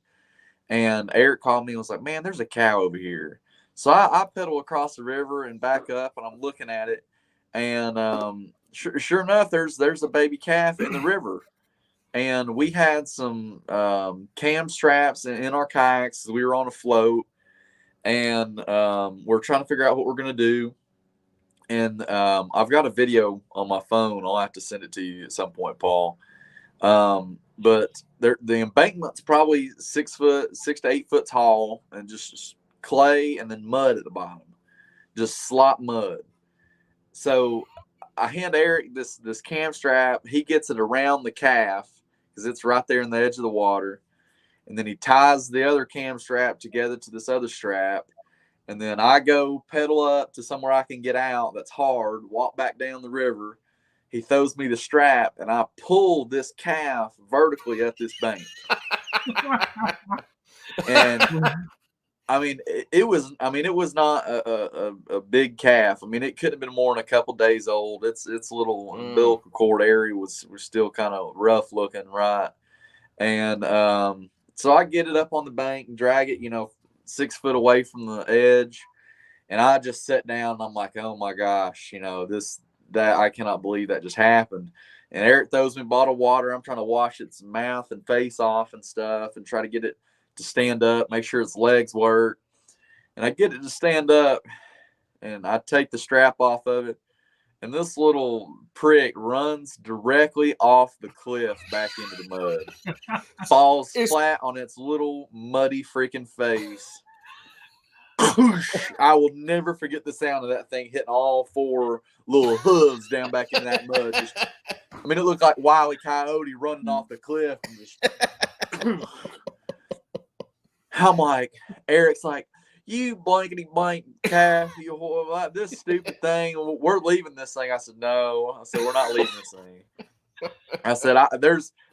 And Eric called me and was like, "Man, there's a cow over here." So I pedal across the river and back up, and I'm looking at it. And sure enough, there's a baby calf in the river. And we had some cam straps in our kayaks. We were on a float, and we're trying to figure out what we're going to do. And I've got a video on my phone. I'll have to send it to you at some point, Paul. But the embankment's probably 6 to 8 foot tall, and just clay and then mud at the bottom, just slop mud. So I hand Eric this cam strap. He gets it around the calf because it's right there in the edge of the water, and then he ties the other cam strap together to this other strap. And then I go pedal up to somewhere I can get out that's hard, walk back down the river. He throws me the strap, and I pull this calf vertically up this bank. And I mean, it was not a big calf. I mean, it couldn't have been more than a couple days old. Its little umbilical cord area was still kind of rough looking, right? And so I get it up on the bank and drag it, 6 foot away from the edge. And I just sat down, and I'm like, oh my gosh, that I cannot believe that just happened. And Eric throws me a bottle of water. I'm trying to wash its mouth and face off and stuff, and try to get it to stand up, make sure its legs work. And I get it to stand up, and I take the strap off of it, and this little prick runs directly off the cliff back into the mud. Falls flat on its little muddy freaking face. I will never forget the sound of that thing hitting all 4 little hooves down back into that mud. It looked like Wile E. Coyote running off the cliff. And just I'm like, Eric's like, "You blankety blank calf, this stupid thing. We're leaving this thing." I said, "No." I said, "We're not leaving this thing." I said,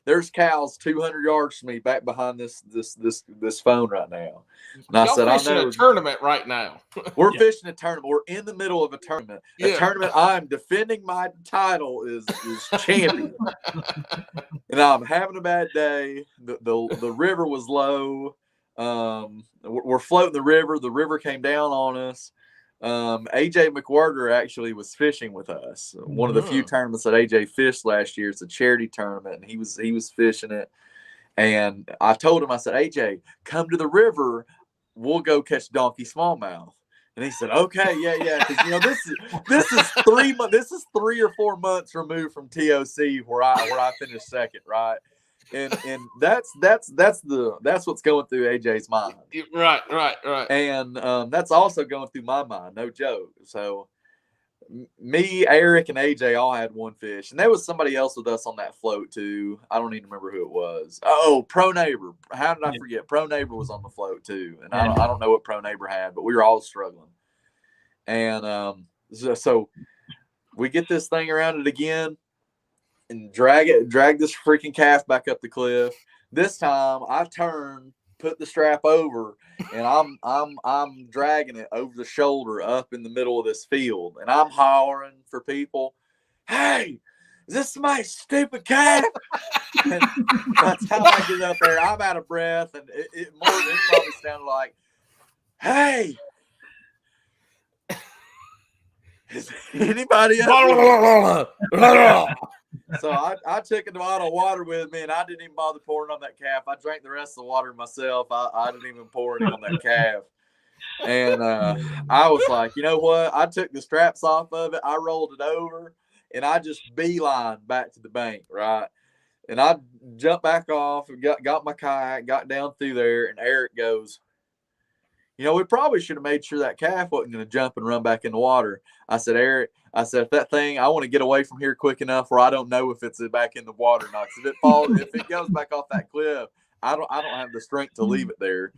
"There's cows 200 yards from me back behind this phone right now." And I said, "I'm fishing a tournament right now." We're fishing a tournament. We're in the middle of a tournament. A tournament I'm defending my title is champion. And I'm having a bad day. The river was low. We're floating the river. The river came down on us. AJ McWhirter actually was fishing with us. One of the few tournaments that AJ fished last year. It's a charity tournament, and he was fishing it. And I told him, I said, "AJ, come to the river. We'll go catch donkey smallmouth." And he said, "Okay, yeah." Because this is 3 months. This is 3 or 4 months removed from TOC where I finished second, right? And that's what's going through AJ's mind. Right. And that's also going through my mind, no joke. So me, Eric, and AJ all had one fish, and there was somebody else with us on that float too. I don't even remember who it was. Oh, Pro Neighbor. How did I forget? Pro Neighbor was on the float too, and I don't know what Pro Neighbor had, but we were all struggling. And so we get this thing around it again, and drag this freaking calf back up the cliff. This time I turn, put the strap over, and I'm dragging it over the shoulder up in the middle of this field, and I'm hollering for people, "Hey, is this my stupid calf?" And by the time I get up there, I'm out of breath, and it probably sounded like, "Hey, is anybody up here?" So I took a bottle of water with me, and I didn't even bother pouring on that calf. I drank the rest of the water myself. I didn't even pour any on that calf. And I was like, you know what? I took the straps off of it. I rolled it over, and I just beelined back to the bank, right? And I jumped back off and got my kayak, got down through there, and Eric goes, "You know, we probably should have made sure that calf wasn't going to jump and run back in the water." I said, "Eric," I said, "if that thing, I want to get away from here quick enough where I don't know if it's back in the water or not. If it goes back off that cliff, I don't have the strength to leave it there."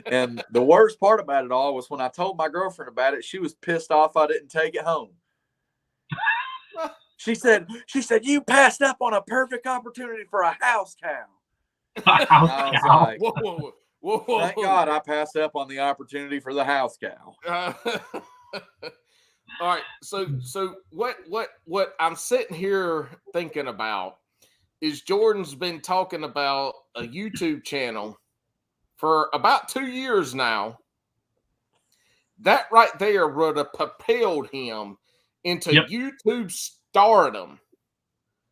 And the worst part about it all was when I told my girlfriend about it, she was pissed off I didn't take it home. She said, "You passed up on a perfect opportunity for a house cow." I was like, whoa. Thank God I passed up on the opportunity for the house cow. All right, so what I'm sitting here thinking about is Jordan's been talking about a YouTube channel for about 2 years now. That right there would have propelled him into YouTube stardom.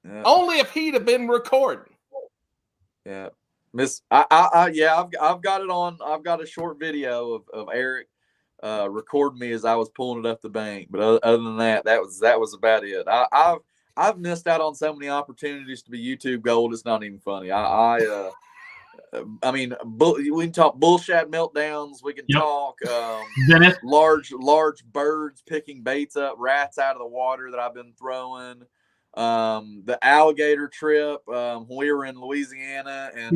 Yeah. Only if he'd have been recording. Yeah. I've got it on. I've got a short video of Eric recording me as I was pulling it up the bank. But other than that, that was about it. I've missed out on so many opportunities to be YouTube gold. It's not even funny. I mean, we can talk bullshit meltdowns. We can talk large birds picking baits up, rats out of the water that I've been throwing. The alligator trip when we were in Louisiana, and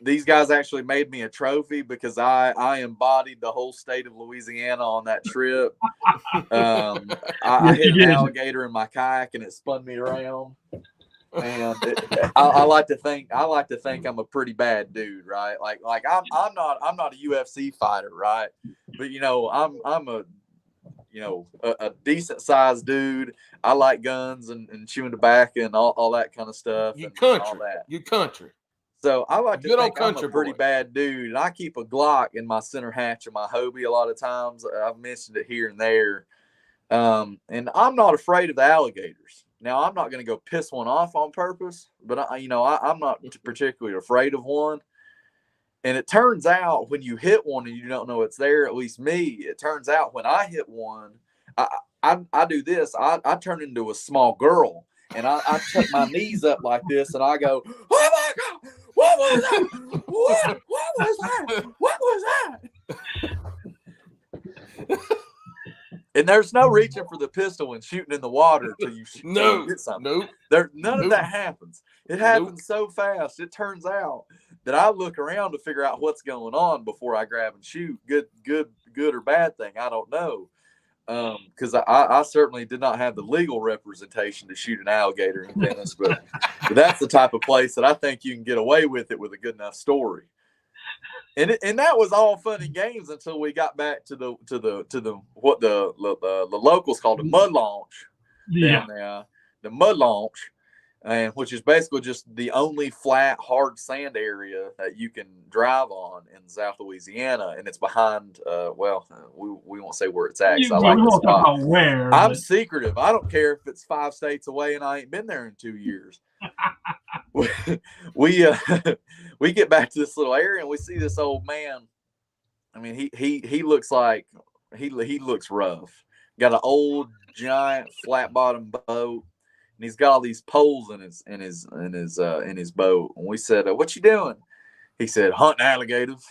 these guys actually made me a trophy because I embodied the whole state of Louisiana on that trip. I hit an alligator in my kayak and it spun me around. And I like to think I'm a pretty bad dude, right? Like I'm not a UFC fighter, right? But I'm a decent sized dude. I like guns and chewing tobacco and all that kind of stuff. You country. So I like to think I'm a pretty bad dude. And I keep a Glock in my center hatch of my Hobie a lot of times. I've mentioned it here and there. And I'm not afraid of the alligators. Now, I'm not going to go piss one off on purpose, but I'm not particularly afraid of one. And it turns out when you hit one and you don't know it's there, at least me, it turns out when I hit one, I do this. I turn into a small girl, and I tuck my knees up like this, and I go, "Oh my God, what was that? What was that? What was that?" And there's no reaching for the pistol and shooting in the water until you hit something. None of that happens. It happens so fast. It turns out that I look around to figure out what's going on before I grab and shoot. Good or bad thing, I don't know. Because I certainly did not have the legal representation to shoot an alligator in Venice, but that's the type of place that I think you can get away with it with a good enough story. And that was all fun and games until we got back to the what the locals called a mud launch down there, the mud launch, and which is basically just the only flat hard sand area that you can drive on in South Louisiana, and it's behind. We won't say where it's at. I like the spot. I'm secretive. I don't care if it's 5 states away and I ain't been there in 2 years. We get back to this little area and we see this old man. I mean, he looks like he looks rough. Got an old giant flat bottom boat, and he's got all these poles in his boat. And we said, "What you doing?" He said, "Hunting alligators."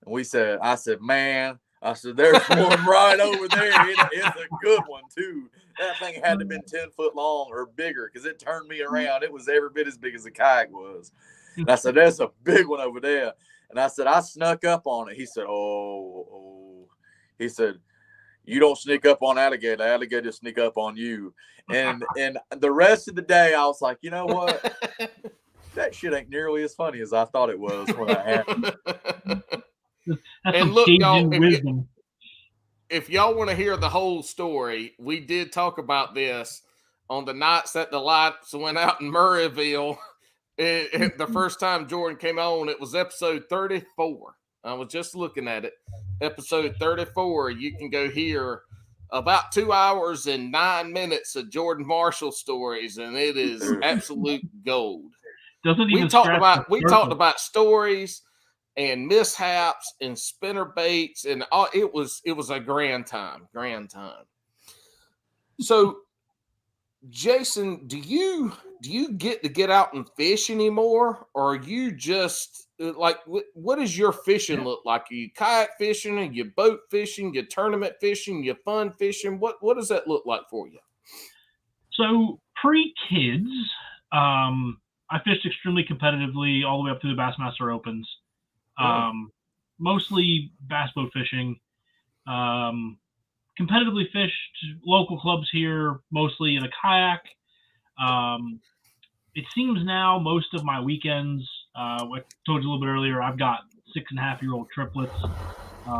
And I said, "Man, I said, there's one right over there. It's a good one, too. That thing had to have been 10 foot long or bigger because it turned me around. It was every bit as big as the kayak was. And I said, there's a big one over there. And I said, I snuck up on it. He said, oh. He said, you don't sneak up on alligator. Alligator sneak up on you. And the rest of the day, I was like, you know what? That shit ain't nearly as funny as I thought it was when I had it. And look, y'all, if y'all want to hear the whole story, we did talk about this on the nights that the lights went out in Murrayville. The first time Jordan came on, it was episode 34. I was just looking at it. Episode 34. You can go hear about 2 hours and 9 minutes of Jordan Marshall stories, and it is absolute gold. We talked about stories and mishaps and spinner baits, and all. It was a grand time. So, Jason, do you get to get out and fish anymore, or are you just like what does your fishing look like? Are you kayak fishing? Are you boat fishing? You tournament fishing? You fun fishing? What does that look like for you? So pre-kids, I fished extremely competitively all the way up through the Bassmaster Opens. Mostly bass boat fishing. Competitively fished local clubs here, mostly in a kayak. It seems now most of my weekends, I told you a little bit earlier, I've got 6.5-year-old triplets.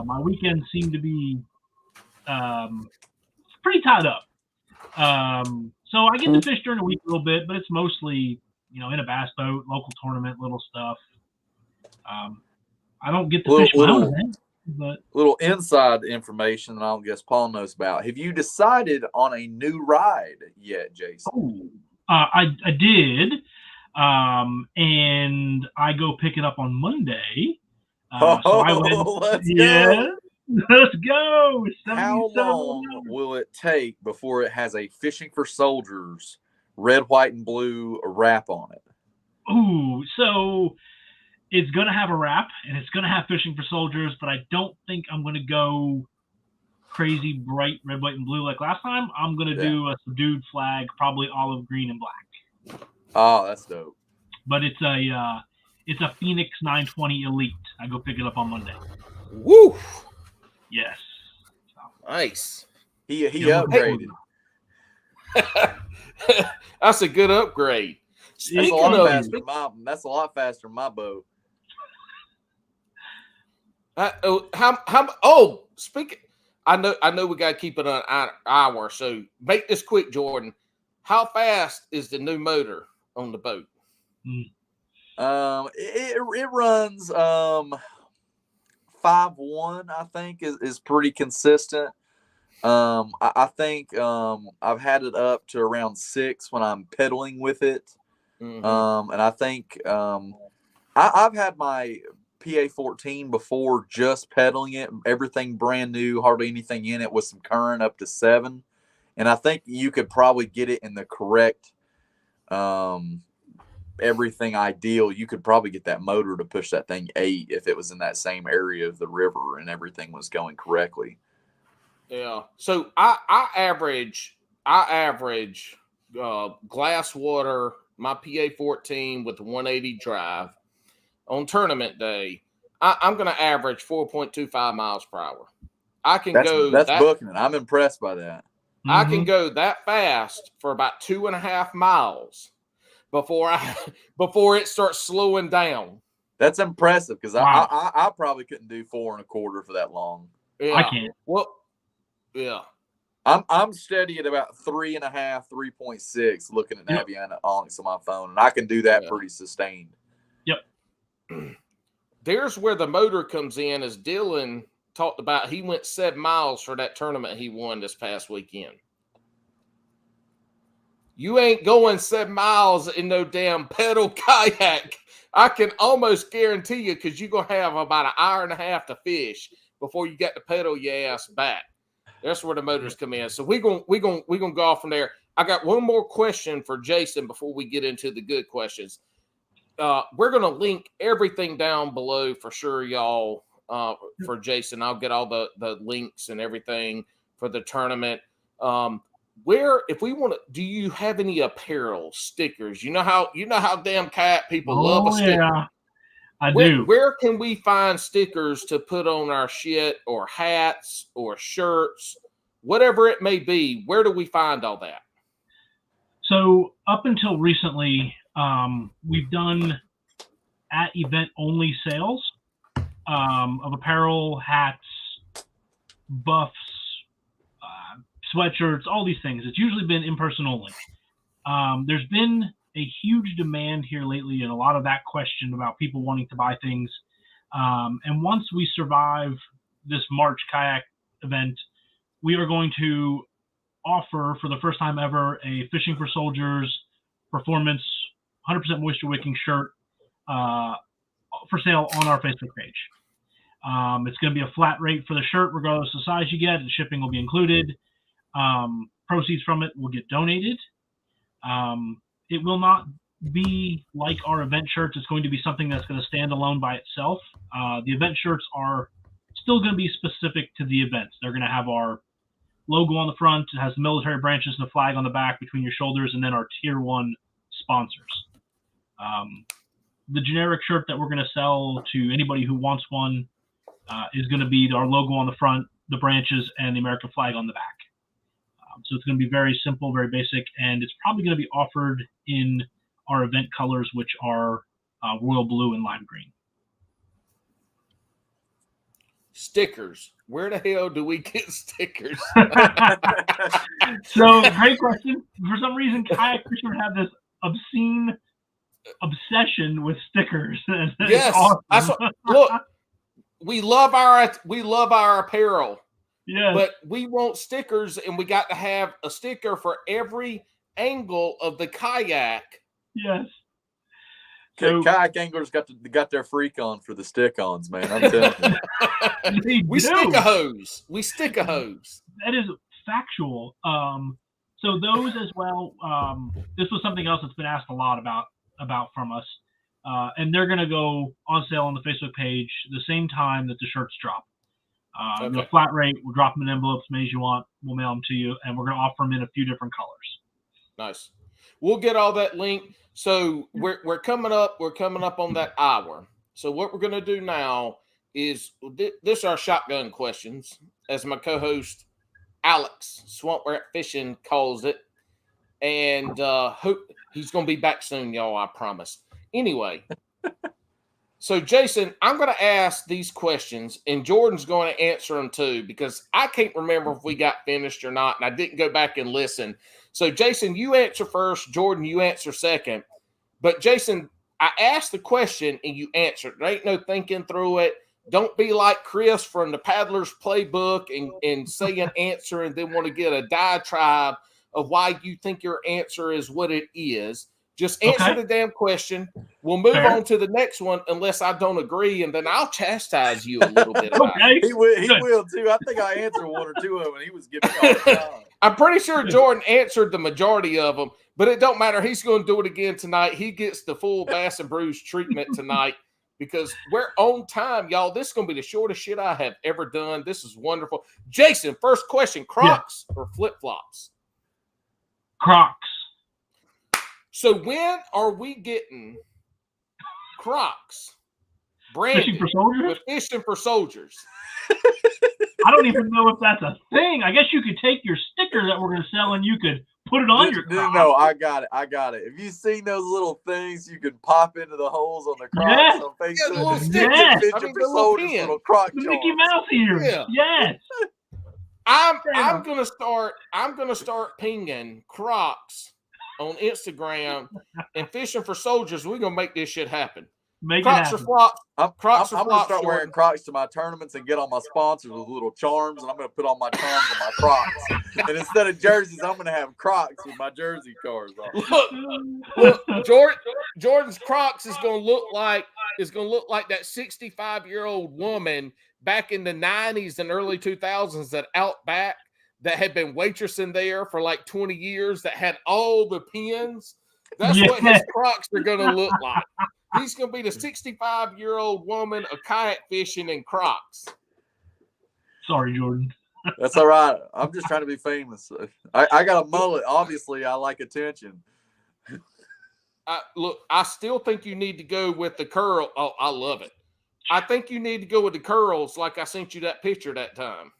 My weekends seem to be pretty tied up. So I get to fish during the week a little bit, but it's mostly, in a bass boat, local tournament, little stuff. I don't get to fish my own event, but little inside information that I don't guess Paul knows about. Have you decided on a new ride yet, Jason? Oh, I did, and I go pick it up on Monday. So I went. Let's go. How long will it take before it has a Fishing for Soldiers red, white, and blue wrap on it? Ooh, so it's going to have a wrap, and it's going to have Fishing for Soldiers, but I don't think I'm going to go crazy bright red, white, and blue like last time. I'm going to do a subdued flag, probably olive green and black. Oh, that's dope. But it's a Phoenix 920 Elite. I go pick it up on Monday. Woo! Yes. Nice. He upgraded. That's a good upgrade. That's a lot faster than my boat. Speaking, I know we got to keep it on an hour, so make this quick, Jordan. How fast is the new motor on the boat? It runs 5.1, I think is pretty consistent. I think I've had it up to around 6 when I'm pedaling with it. And I think I've had my PA-14 before, just pedaling it, everything brand new, hardly anything in it, with some current up to 7. And I think you could probably get it in the correct everything ideal. You could probably get that motor to push that thing 8 if it was in that same area of the river and everything was going correctly. Yeah. So I average glass water, my PA-14 with the 180 drive on tournament day. I'm going to average 4.25 miles per hour. That's booking it. I'm impressed by that. I can go that fast for about 2.5 miles before it starts slowing down. That's impressive because I probably couldn't do 4.25 for that long. Yeah. I can't. Well, yeah. I'm steady at about 3.5, 3.6 looking at Navionics on my phone, and I can do that pretty sustained. Yep. There's where the motor comes in, as Dylan talked about. He went 7 miles for that tournament he won this past weekend. You ain't going 7 miles in no damn pedal kayak. I can almost guarantee you, because you're going to have about an hour and a half to fish before you get to pedal your ass back. That's where the motors come in. So we're gonna go off from there. I got one more question for Jason before we get into the good questions. We're gonna link everything down below for sure, y'all. for Jason. I'll get all the links and everything for the tournament. Where, if we want to, do you have any apparel, stickers? You know how damn kayak people love a sticker. Yeah, I do. Where can we find stickers to put on our shit, or hats or shirts, whatever it may be? Where do we find all that? So up until recently, we've done at event only sales of apparel, hats, buffs, sweatshirts, all these things. It's usually been in person only. There's been a huge demand here lately, and a lot of that question about people wanting to buy things. And once we survive this March kayak event, we are going to offer, for the first time ever, a Fishing for Soldiers performance 100% moisture wicking shirt for sale on our Facebook page. It's going to be a flat rate for the shirt, regardless of the size you get, and shipping will be included. Proceeds from it will get donated. It will not be like our event shirts. It's going to be something that's going to stand alone by itself. The event shirts are still going to be specific to the events. They're going to have our logo on the front. It has the military branches and the flag on the back between your shoulders, and then our tier 1 sponsors. The generic shirt that we're going to sell to anybody who wants one is going to be our logo on the front, the branches, and the American flag on the back. So it's going to be very simple, very basic, and it's probably going to be offered in our event colors, which are royal blue and lime green. Stickers. Where the hell do we get stickers? So, great question. For some reason, kayak fishermen have this obscene obsession with stickers. Yes. Awesome. Look, we love our apparel. Yes. But we want stickers, and we got to have a sticker for every angle of the kayak. Yes. So, kayak anglers got their freak on for the stick-ons, man. I'm telling you. We stick a hose. We stick a hose. That is factual. So those as well. This was something else that's been asked a lot about from us, and they're going to go on sale on the Facebook page the same time that the shirts drop. Okay. The flat rate, we'll drop them in envelopes, many as you want. We'll mail them to you, and we're going to offer them in a few different colors. Nice. We'll get all that link. So we're coming up on that hour. So what we're going to do now is this is our shotgun questions, as my co-host Alex Swamp Rat Fishing calls it, and hope he's going to be back soon, y'all. I promise. Anyway. So, Jason, I'm going to ask these questions, and Jordan's going to answer them too, because I can't remember if we got finished or not, and I didn't go back and listen. So, Jason, you answer first. Jordan, you answer second. But, Jason, I asked the question, and you answered. There ain't no thinking through it. Don't be like Chris from the Paddler's Playbook and say an answer and then want to get a diatribe of why you think your answer is what it is. Just answer the damn question. We'll move on to the next one unless I don't agree, and then I'll chastise you a little bit about it. He will too. I think I answered one or two of them, and he was giving me all the time. I'm pretty sure Jordan answered the majority of them, but it don't matter. He's going to do it again tonight. He gets the full Bass and Brews treatment tonight because we're on time, y'all. This is going to be the shortest shit I have ever done. This is wonderful. Jason, first question, Crocs or flip-flops? Crocs. So when are we getting Crocs branded Fishing for Soldiers? with Fishing for Soldiers? I don't even know if that's a thing. I guess you could take your sticker that we're going to sell and you could put it on your Crocs. No, I got it. Have you seen those little things you can pop into the holes on the Crocs on Facebook? Yeah, little stickers. Fishing for Soldiers, little Croc The charms. Mickey Mouse ears. Yeah. Yes. I'm gonna start pinging Crocs on Instagram and Fishing for Soldiers. We're gonna make this shit happen. Crocs or flops. I'm Crocs going to start wearing Crocs to my tournaments and get all my sponsors with little charms, and I'm going to put all my charms on my Crocs. And instead of jerseys, I'm going to have Crocs with my jersey cars on. Look, Jordan's Crocs is going to look like that 65-year-old woman back in the 90s and early 2000s at Outback that had been waitressing there for like 20 years that had all the pins. That's what his Crocs are going to look like. He's going to be the 65-year-old woman of kayak fishing in Crocs. Sorry, Jordan. That's all right. I'm just trying to be famous. I got a mullet. Obviously, I like attention. Look, I still think you need to go with the curl. Oh, I love it. I think you need to go with the curls like I sent you that picture that time.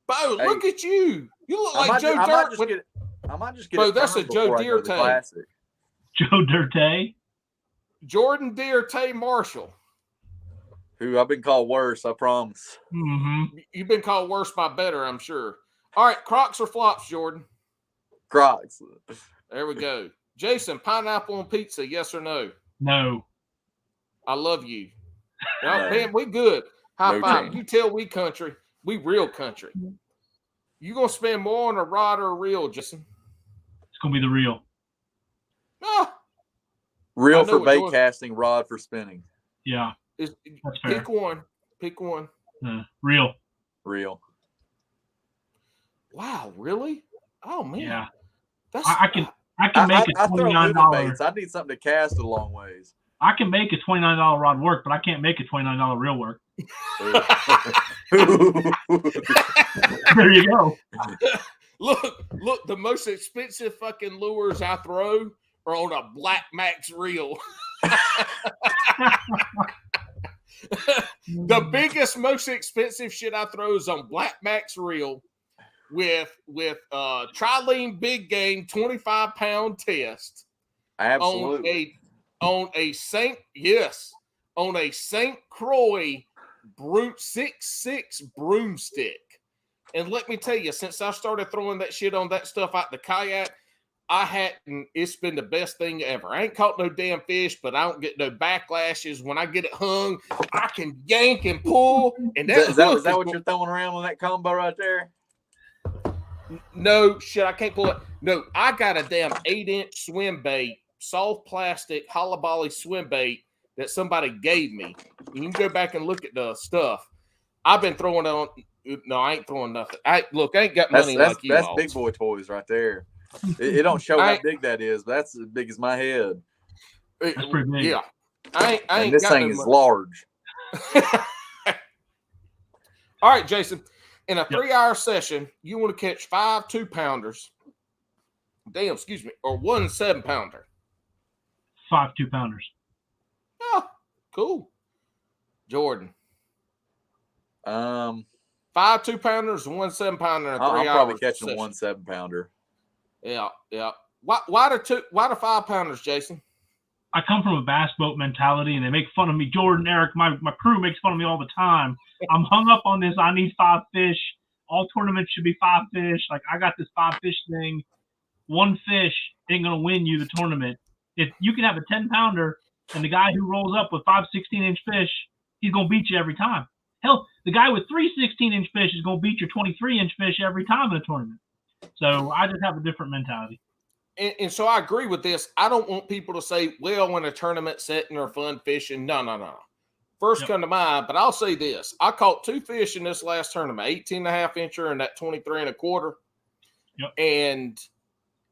Bo, Hey, look at you. You look like Joe Dirt. I might just get Bo, it that's a Joe Dirt Dirt. Joe Dirte? Jordan Dirt Marshall. Who I've been called worse, I promise. Mm-hmm. You've been called worse by better, I'm sure. All right, Crocs or flops, Jordan? Crocs. There we go. Jason, pineapple on pizza, yes or no? No. I love you. No, No. man, we good. High No five. chance. You tell we country. We real country. You going to spend more on a rod or a reel, Jason? It's going to be the reel. Ah, Reel for bait casting, rod for spinning. Yeah. That's fair. Pick one. Pick one. Reel. Reel. Wow, really? Oh, man. Yeah. That's, I can make a $29. I need something to cast a long ways. I can make a $29 rod work, but I can't make a $29 reel work. There you go. Look, the most expensive fucking lures I throw are on a Black Max reel. The biggest, most expensive shit I throw is on Black Max reel with Trilene Big Game 25-pound test. Absolutely. On a St. Croix Brute 6.6 broomstick. And let me tell you, since I started throwing that shit on that stuff out the kayak, it's been the best thing ever. I ain't caught no damn fish, but I don't get no backlashes. When I get it hung, I can yank and pull. And is that what you're throwing around on that combo right there? No, shit, I can't pull it. No, I got a damn 8-inch swim bait, soft plastic, hollow volley swim bait that somebody gave me. You can go back and look at the stuff. I've been throwing it on. No, I ain't throwing nothing. I ain't got money like you. That's big boy toys right there. It don't show how big that is, but that's as big as my head. That's pretty big. Yeah. I ain't this got thing no is money. large. All right, Jason. In a 3-hour session, you want to catch 5 2-pounders. Damn, excuse me, or 1 7-pounder. 5 2-pounders. Oh, cool. Jordan. 5 2-pounders, 1 7-pounder in 3 hours. I'm probably catching 1 7-pounder. Yeah. Why the 5-pounders, Jason? I come from a bass boat mentality, and they make fun of me. Jordan, Eric, my crew makes fun of me all the time. I'm hung up on this. I need 5 fish. All tournaments should be 5 fish. Like, I got this 5 fish thing. 1 fish ain't gonna win you the tournament. If you can have a 10-pounder, and the guy who rolls up with 5 16-inch fish, he's gonna beat you every time. Hell, the guy with 3 16-inch fish is gonna beat your 23-inch fish every time in a tournament. So I just have a different mentality. And so I agree with this. I don't want people to say, well, when a tournament setting or fun fishing. No. First come to mind, but I'll say this. I caught 2 fish in this last tournament, 18.5-incher and that 23.25. Yep. And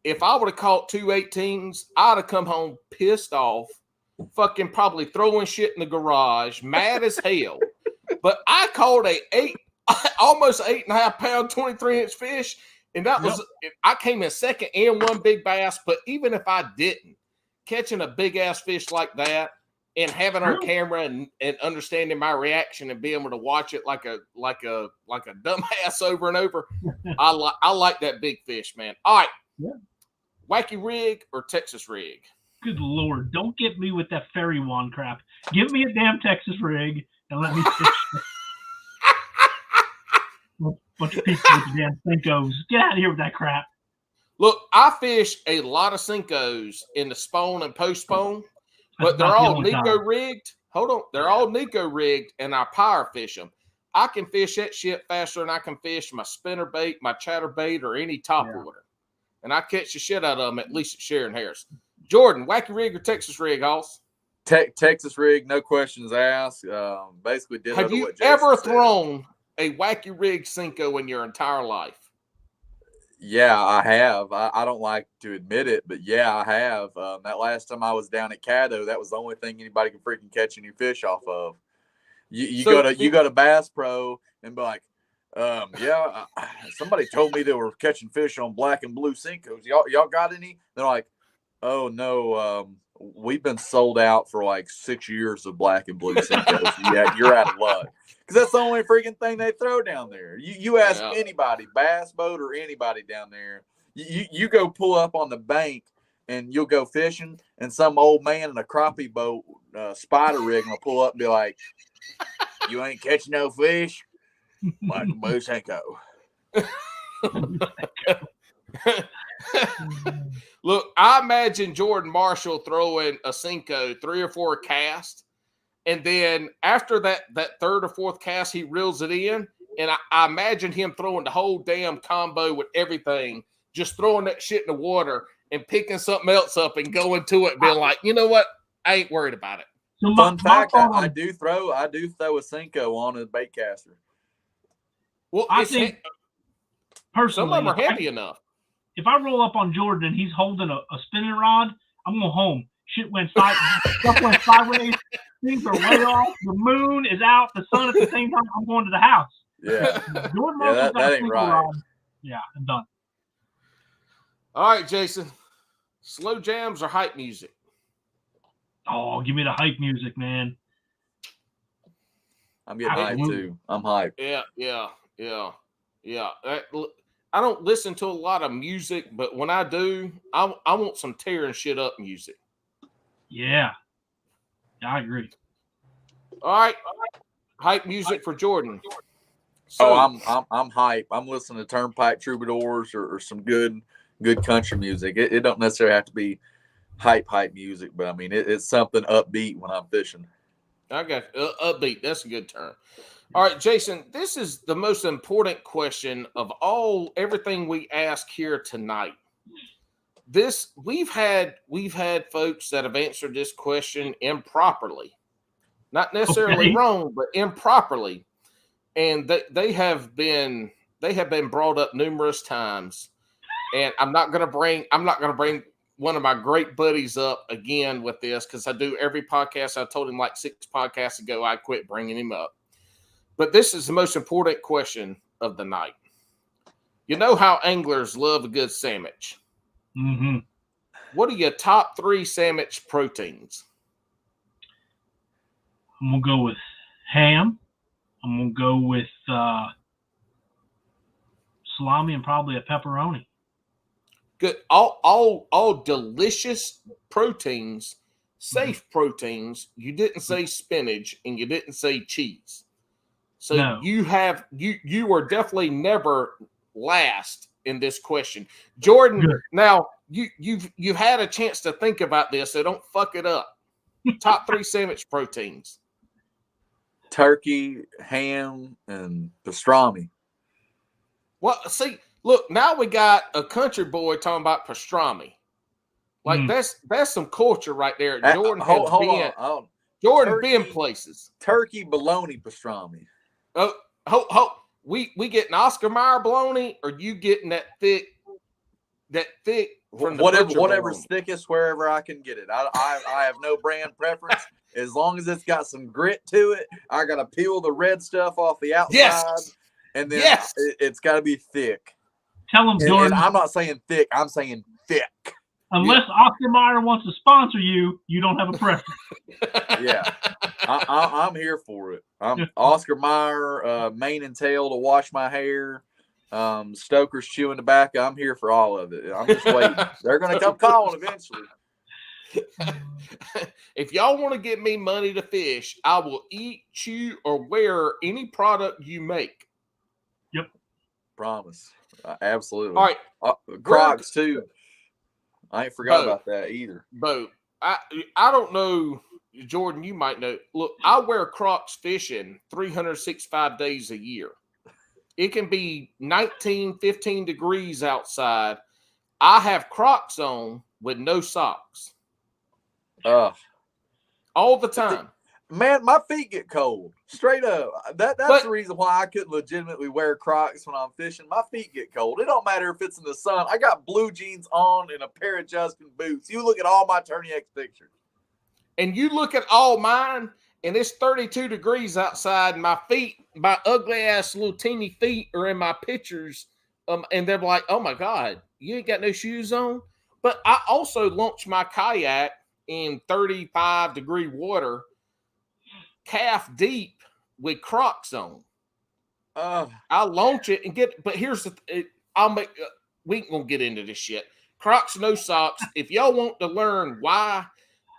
if I would have caught 2 18s, I'd have come home pissed off, fucking probably throwing shit in the garage, mad as hell. But I caught almost 8.5-pound, 23-inch fish. And that was, I came in second and 1 big bass. But even if I didn't, catching a big ass fish like that and having on camera and understanding my reaction and being able to watch it like a dumbass over and over, I like that big fish, man. All right, wacky rig or Texas rig? Good Lord, don't get me with that fairy wand crap. Give me a damn Texas rig and let me fish. Bunch of people with the damn Cincos. Get out of here with that crap. Look, I fish a lot of Cincos in the spawn and post-spawn, but they're all Nico rigged. Hold on. They're all Nico rigged, and I power fish them. I can fish that shit faster than I can fish my spinner bait, my chatter bait, or any top water. And I catch the shit out of them, at least at Sharon Harris. Jordan, wacky rig or Texas rig, Hoss? Texas rig, no questions asked. Basically did. Have you what Jason ever said. thrown a wacky rig Cinco in your entire life? Yeah, I have. I don't like to admit it, but yeah, I have. That last time I was down at Caddo, that was the only thing anybody could freaking catch any fish off of. You go to Bass Pro and be like, yeah, somebody told me they were catching fish on black and blue Cincos. Y'all got any? They're like, oh no, we've been sold out for like 6 years of black and blue Cincos. Yeah, you're out of luck. Because that's the only freaking thing they throw down there. You ask anybody, bass boat or anybody down there, you go pull up on the bank and you'll go fishing, and some old man in a crappie boat, spider rig, will pull up and be like, you ain't catching no fish? Black and blue Cinco. Look, I imagine Jordan Marshall throwing a Cinco 3 or 4 casts. And then after that third or fourth cast, he reels it in. And I imagine him throwing the whole damn combo with everything, just throwing that shit in the water and picking something else up and going to it, being like, you know what? I ain't worried about it. So Fun fact, I do throw a Cinco on a bait caster. Well, I think personally, some of them are heavy enough. If I roll up on Jordan and he's holding a spinning rod, I'm going home. Shit went sideways. Things are way off. The moon is out. The sun at the same time. I'm going to the house. Yeah. That ain't right. Rod. Yeah, I'm done. All right, Jason. Slow jams or hype music? Oh, give me the hype music, man. I'm getting hyped too. I'm hyped. Yeah. I don't listen to a lot of music, but when I do, I want some tearing shit up music. Yeah, I agree. All right. Hype music for Jordan. So, I'm hype. I'm listening to Turnpike Troubadours or some good country music. It don't necessarily have to be hype music, but I mean it's something upbeat when I'm fishing. I got upbeat. That's a good term. All right, Jason, this is the most important question of everything we ask here tonight. We've had folks that have answered this question improperly. Not necessarily wrong, but improperly. And they have been brought up numerous times. And I'm not gonna bring one of my great buddies up again with this, because I do every podcast. I told him like 6 podcasts ago I quit bringing him up. But this is the most important question of the night. You know how anglers love a good Sammich. Mm-hmm. What are your top 3 Sammich proteins? I'm going to go with ham. I'm going to go with salami and probably a pepperoni. Good. All delicious proteins, safe proteins. You didn't say spinach and you didn't say cheese. So no. You are definitely never last in this question. Jordan, good. Now you've had a chance to think about this, so don't fuck it up. Top 3 Sammich proteins. Turkey, ham, and pastrami. Well, see, look, now we got a country boy talking about pastrami. Like that's some culture right there. Jordan Jordan been places. Turkey bologna pastrami. Oh, we getting Oscar Mayer bologna, or you getting that thick from the whatever's thickest wherever I can get it. I have no brand preference. As long as it's got some grit to it, I gotta peel the red stuff off the outside. Yes. And then it's got to be thick. Tell him, Jordan. And I'm not saying thick. I'm saying thick. Unless Oscar Mayer wants to sponsor you, you don't have a preference. Yeah. I'm here for it. I'm Oscar Mayer, mane and tail to wash my hair. Stoker's chewing tobacco. I'm here for all of it. I'm just waiting. They're going to come calling eventually. If y'all want to give me money to fish, I will eat, chew, or wear any product you make. Yep. Promise. Absolutely. All right. Crocs too. I ain't forgot about that either. Bo, I don't know, Jordan, you might know. Look, I wear Crocs fishing 365 days a year. It can be 19, 15 degrees outside. I have Crocs on with no socks. All the time. Man, my feet get cold. Straight up. That's the reason why I couldn't legitimately wear Crocs when I'm fishing. My feet get cold. It don't matter if it's in the sun. I got blue jeans on and a pair of Justin boots. You look at all my Tourney X pictures. And you look at all mine, and it's 32 degrees outside, and my feet, my ugly ass little teeny feet are in my pictures. And they're like, oh my God, you ain't got no shoes on? But I also launched my kayak in 35 degree water, calf deep, with Crocs on. I'll launch it and but here's we ain't gonna get into this shit. Crocs, no socks. If y'all want to learn why,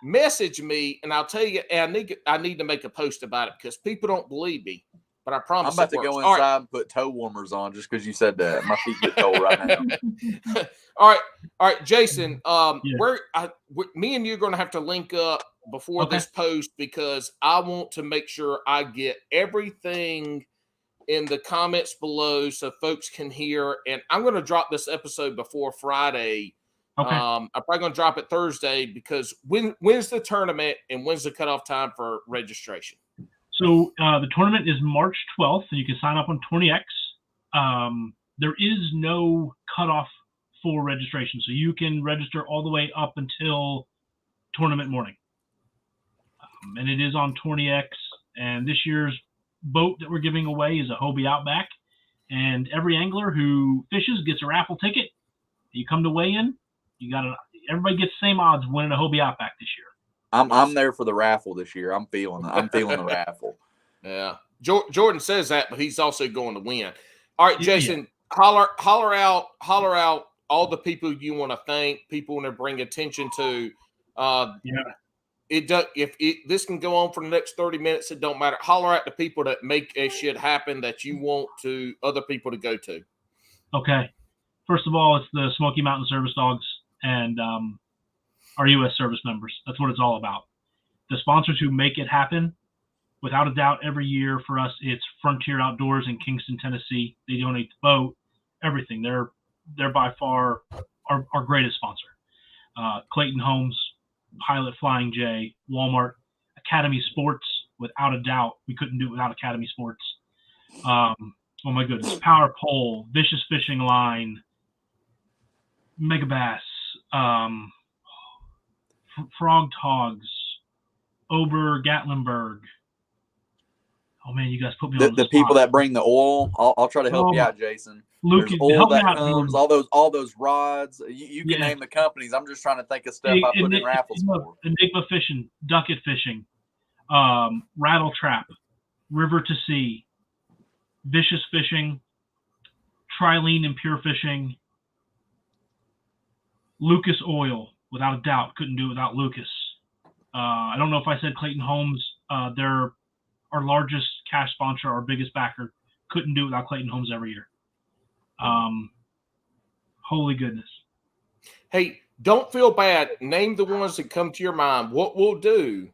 message me and I'll tell you. And I need to make a post about it because people don't believe me. But I promise I'm about to go inside and put toe warmers on just because you said that. My feet get cold right now. All right, Jason. Me and you are going to have to link up before this post because I want to make sure I get everything in the comments below so folks can hear. And I'm going to drop this episode before Friday. Okay. I'm probably going to drop it Thursday because when's the tournament and when's the cutoff time for registration? So the tournament is March 12th, and you can sign up on Tourney X. There is no cutoff for registration, so you can register all the way up until tournament morning. And it is on Tourney X, and this year's boat that we're giving away is a Hobie Outback, and every angler who fishes gets a raffle ticket. You come to weigh in, everybody gets the same odds winning a Hobie Outback this year. I'm there for the raffle this year. I'm feeling the raffle. Yeah. Jordan says that, but he's also going to win. All right, Jason, holler out all the people you want to thank, people want to bring attention to. If this can go on for the next 30 minutes, it don't matter. Holler at the people that make a shit happen that you want to other people to go to. Okay. First of all, it's the Smoky Mountain Service Dogs and our U.S. service members. That's what it's all about. The sponsors who make it happen, without a doubt, every year for us, it's Frontier Outdoors in Kingston, Tennessee. They donate the boat, everything. They're by far our greatest sponsor. Clayton Homes, Pilot Flying J, Walmart, Academy Sports, without a doubt. We couldn't do it without Academy Sports. Oh my goodness. Power Pole, Vicious Fishing Line, Mega Bass, Frog Togs, Ober Gatlinburg. Oh man, you guys put me on the people that bring the oil. I'll try to help you out, Jason. Luke, there's oil that comes, all those rods. You can name the companies. I'm just trying to think of stuff I put in raffles for. Enigma Fishing, Ducket Fishing, Rattle Trap, River to Sea, Vicious Fishing, Trilene and Pure Fishing, Lucas Oil. Without a doubt, couldn't do it without Lucas. I don't know if I said Clayton Homes. They're our largest cash sponsor, our biggest backer. Couldn't do it without Clayton Homes every year. Holy goodness. Hey, don't feel bad. Name the ones that come to your mind. What we'll do,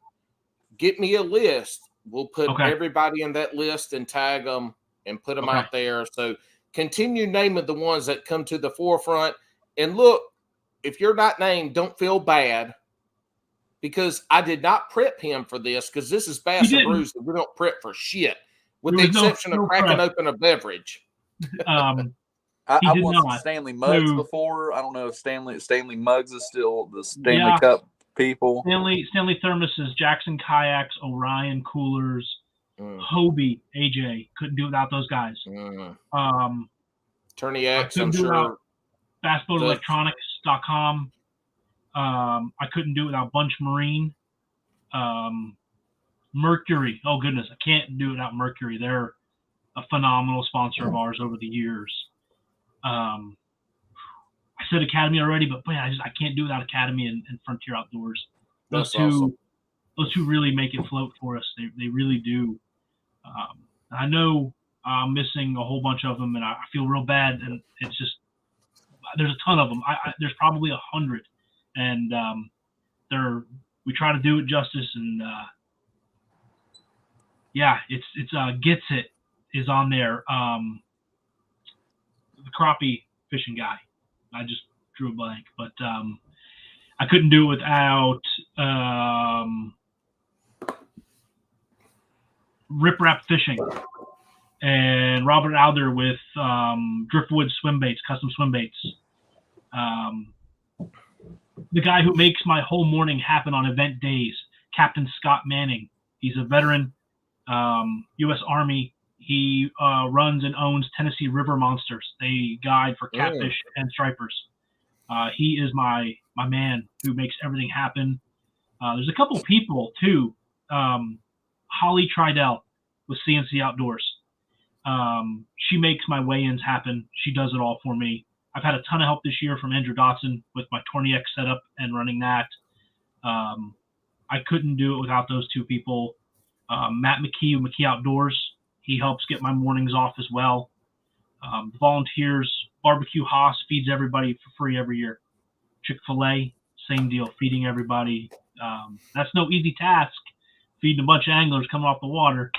get me a list. We'll put everybody in that list and tag them and put them out there. So continue naming the ones that come to the forefront. And look, if you're not named, don't feel bad because I did not prep him for this because this is Bass and Brews. We don't prep for shit with the exception of cracking open a beverage. I won some Stanley mugs before. I don't know if Stanley mugs is still the Stanley Cup people. Stanley thermoses, Jackson kayaks, Orion coolers, Hobie, AJ. Couldn't do without those guys. Tourney X, I'm sure. BassBoatElectronics.com. I couldn't do it without Bunch Marine. Mercury. Oh goodness, I can't do it without Mercury. They're a phenomenal sponsor of ours over the years. I said Academy already, but man, I can't do it without Academy and Frontier Outdoors. Those two really make it float for us. They really do. I know I'm missing a whole bunch of them, and I feel real bad. And it's just there's a ton of them. There's probably 100, and we try to do it justice. And it's Gets It is on there. The crappie fishing guy. I just drew a blank, but I couldn't do it without Rip Rap Fishing, and Robert Alder with Driftwood Swim Baits, custom swim baits. The guy who makes my whole morning happen on event days, Captain Scott Manning. He's a veteran, U.S. Army. He runs and owns Tennessee River Monsters. They guide for catfish and stripers. He is my man who makes everything happen. There's a couple people too. Holly Tridell with CNC Outdoors. She makes my weigh-ins happen. She does it all for me. I've had a ton of help this year from Andrew Dotson with my Torniac setup and running that. I couldn't do it without those two people. Matt McKee of McKee Outdoors. He helps get my mornings off as well. Volunteers, Barbecue Haas feeds everybody for free every year. Chick-fil-A, same deal, feeding everybody. That's no easy task, feeding a bunch of anglers coming off the water.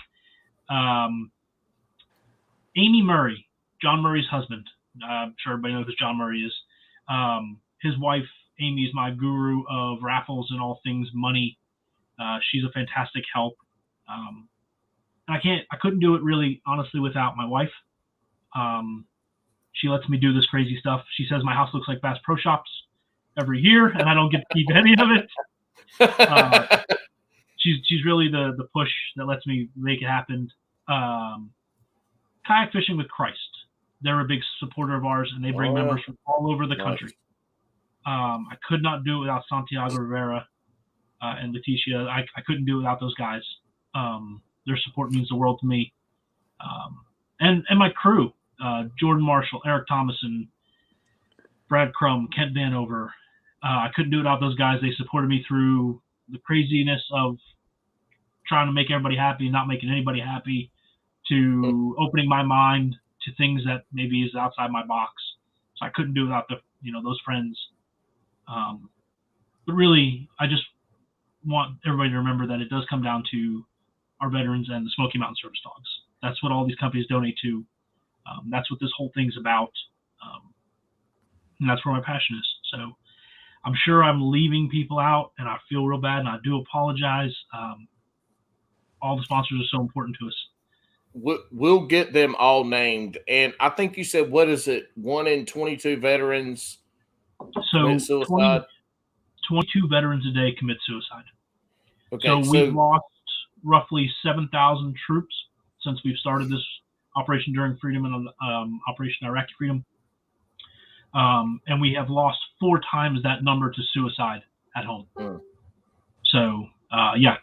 Amy Murray, John Murray's husband. I'm sure everybody knows who John Murray is. His wife, Amy, is my guru of raffles and all things money. She's a fantastic help. I couldn't do it really, honestly, without my wife. She lets me do this crazy stuff. She says my house looks like Bass Pro Shops every year, and I don't get to keep any of it. She's really the push that lets me make it happen. Kayak Fishing with Christ. They're a big supporter of ours, and they bring members from all over the country. I could not do it without Santiago Rivera and Leticia. I couldn't do it without those guys. Their support means the world to me. And my crew, Jordan Marshall, Eric Thomason, Brad Crum, Kent Vanover. I couldn't do it without those guys. They supported me through the craziness of trying to make everybody happy and not making anybody happy, to opening my mind to things that maybe is outside my box. So I couldn't do it without those friends. But really, I just want everybody to remember that it does come down to our veterans and the Smoky Mountain Service Dogs. That's what all these companies donate to. That's what this whole thing's about. And that's where my passion is. So I'm sure I'm leaving people out, and I feel real bad, and I do apologize. All the sponsors are so important to us. We'll get them all named. And I think you said, what is it? 1 in 22 veterans commit suicide? 22 veterans a day commit suicide. Okay, so we've lost roughly 7,000 troops since we've started this Operation Enduring Freedom and Operation Iraqi Freedom. And we have lost 4 times that number to suicide at home. So,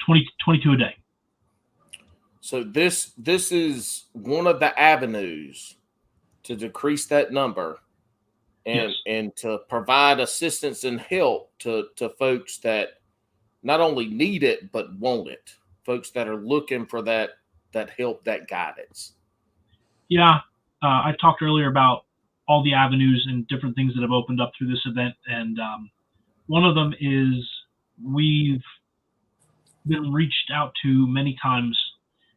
22 a day. So this is one of the avenues to decrease that number and to provide assistance and help to folks that not only need it but want it. Folks that are looking for that help, that guidance. Yeah, I talked earlier about all the avenues and different things that have opened up through this event, and one of them is we've been reached out to many times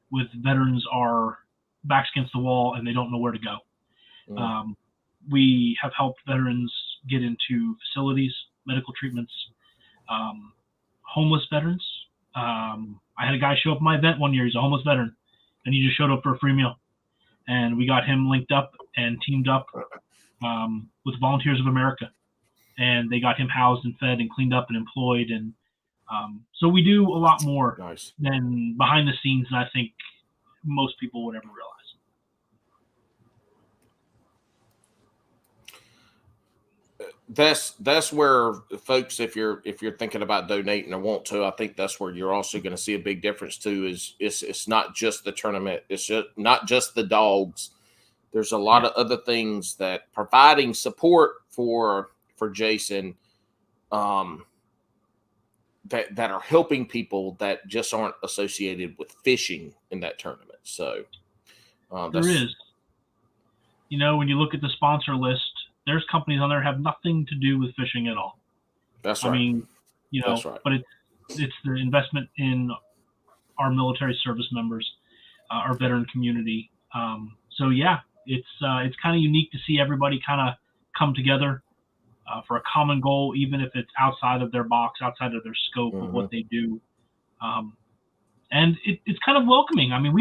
with veterans are backs against the wall and they don't know where to go. We have helped veterans get into facilities, medical treatments, homeless veterans. I had a guy show up at my event one year. He's a homeless veteran, and he just showed up for a free meal. And we got him linked up and teamed up with Volunteers of America. And they got him housed and fed and cleaned up and employed. And so we do a lot more than behind the scenes than I think most people would ever realize. That's where, folks, if you're thinking about donating or want to, I think that's where you're also going to see a big difference too. Is it's not just the tournament, it's just not just the dogs. There's a lot of other things that providing support for Jason, that are helping people that just aren't associated with fishing in that tournament. So there is, when you look at the sponsor list, there's companies on there have nothing to do with fishing at all. That's right. I mean, That's right. But it's the investment in our military service members, our veteran community. So yeah, it's kind of unique to see everybody kind of come together for a common goal, even if it's outside of their box, outside of their scope of what they do. And it's kind of welcoming. I mean,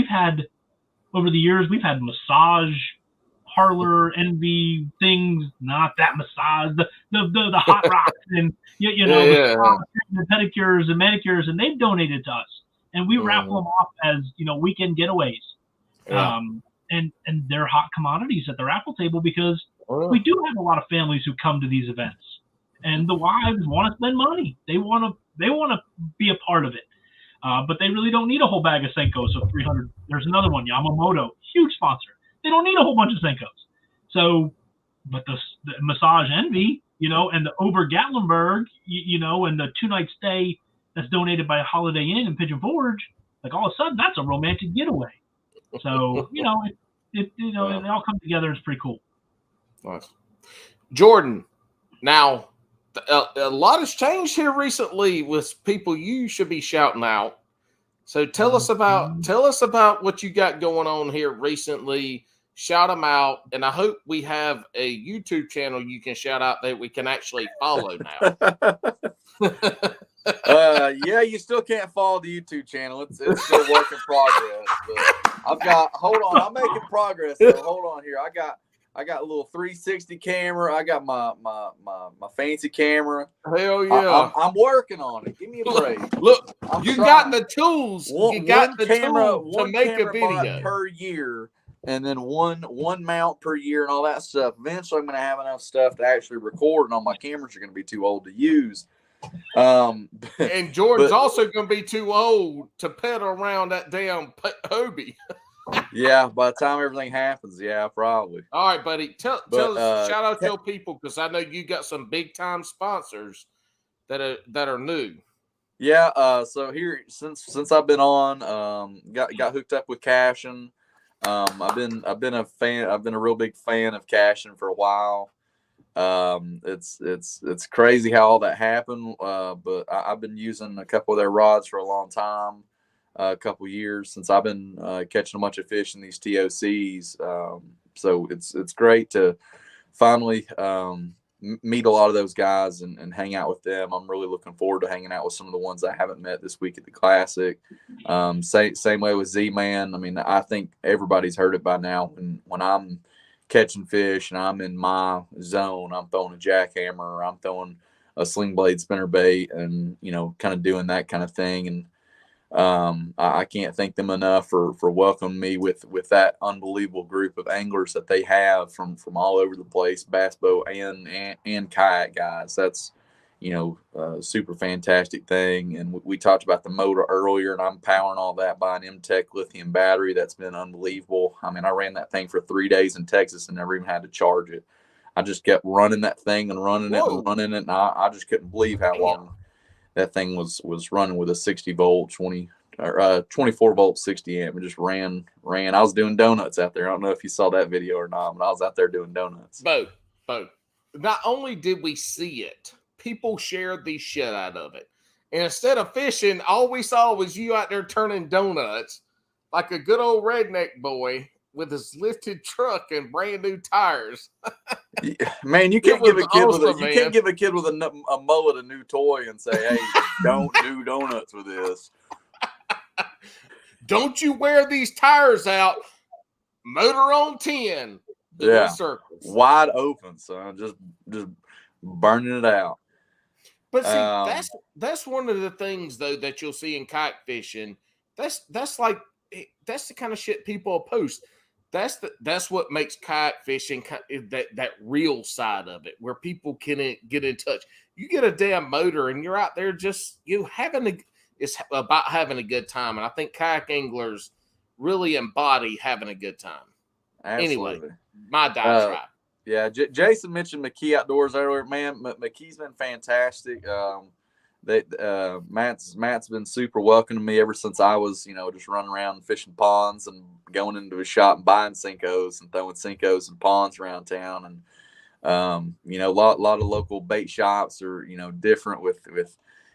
over the years, we've had massage parlor envy things, not that massage, the hot rocks and the pedicures and manicures, and they've donated to us, and we raffle them off as weekend getaways. And they're hot commodities at the raffle table because we do have a lot of families who come to these events, and the wives want to spend money. They want to be a part of it. But they really don't need a whole bag of Senkos of 300. There's another one, Yamamoto, huge sponsor. They don't need a whole bunch of Senkos. So, but the massage envy, and the Ober Gatlinburg, and the 2-night stay that's donated by a Holiday Inn in Pigeon Forge, like all of a sudden that's a romantic getaway. So, it all come together. It's pretty cool. Nice. Jordan, now a lot has changed here recently with people you should be shouting out. So tell us about what you got going on here recently. Shout them out, and I hope we have a YouTube channel you can shout out that we can actually follow now. Yeah, you still can't follow the YouTube channel. It's still work in progress. But I'm making progress. So hold on here. I got a little 360 camera. I got my fancy camera. Hell yeah. I'm working on it. Give me a break. Look, you got the tools. You got the camera to make a video per year, and then one mount per year and all that stuff. Eventually, I'm going to have enough stuff to actually record, and all my cameras are going to be too old to use. And Jordan's also going to be too old to pedal around that damn Hobie. Yeah, by the time everything happens, yeah, probably. All right, buddy. Tell us, shout out your people, because I know you got some big time sponsors that are new. Yeah, so here since I've been on, got hooked up with Cashin. I've been a fan. I've been a real big fan of Cashin for a while. It's crazy how all that happened. But I've been using a couple of their rods for a long time. A couple years since I've been catching a bunch of fish in these TOCs. So it's great to finally meet a lot of those guys and hang out with them. I'm really looking forward to hanging out with some of the ones I haven't met this week at the Classic. Same way with Z-Man. I mean, I think everybody's heard it by now. When I'm catching fish and I'm in my zone, I'm throwing a jackhammer, I'm throwing a sling blade spinner bait, and kind of doing that kind of thing. And I can't thank them enough for welcoming me with that unbelievable group of anglers that they have from all over the place, bass boat and kayak guys. That's a super fantastic thing. And we talked about the motor earlier, and I'm powering all that by an M-Tech lithium battery. That's been unbelievable. I mean, I ran that thing for 3 days in Texas and never even had to charge it. I just kept running that thing and running it and running it, and I just couldn't believe how long that thing was running with a 60 volt 24 volt 60 amp. It just ran. I was doing donuts out there. I don't know if you saw that video or not, but I was out there doing donuts. Both. Not only did we see it, people shared the shit out of it. And instead of fishing, all we saw was you out there turning donuts like a good old redneck boy with his lifted truck and brand new tires. Man, you can't give a kid with a mullet a new toy and say, "Hey, don't do donuts with this." Don't you wear these tires out? Motor on 10. Yeah, circles. Wide open, son. Just burning it out. But see, that's one of the things though that you'll see in kayak fishing. That's the kind of shit people post. That's what makes kayak fishing that real side of it, where people can get in touch. You get a damn motor and you're out there just it's about having a good time. And I think kayak anglers really embody having a good time. Absolutely. Anyway, my diatribe. Yeah, Jason mentioned McKee Outdoors earlier. Man, McKee's been fantastic. Matt's been super welcoming to me ever since I was, just running around fishing ponds and going into a shop and buying Senkos and throwing Senkos and ponds around town. And a lot of local bait shops are, different with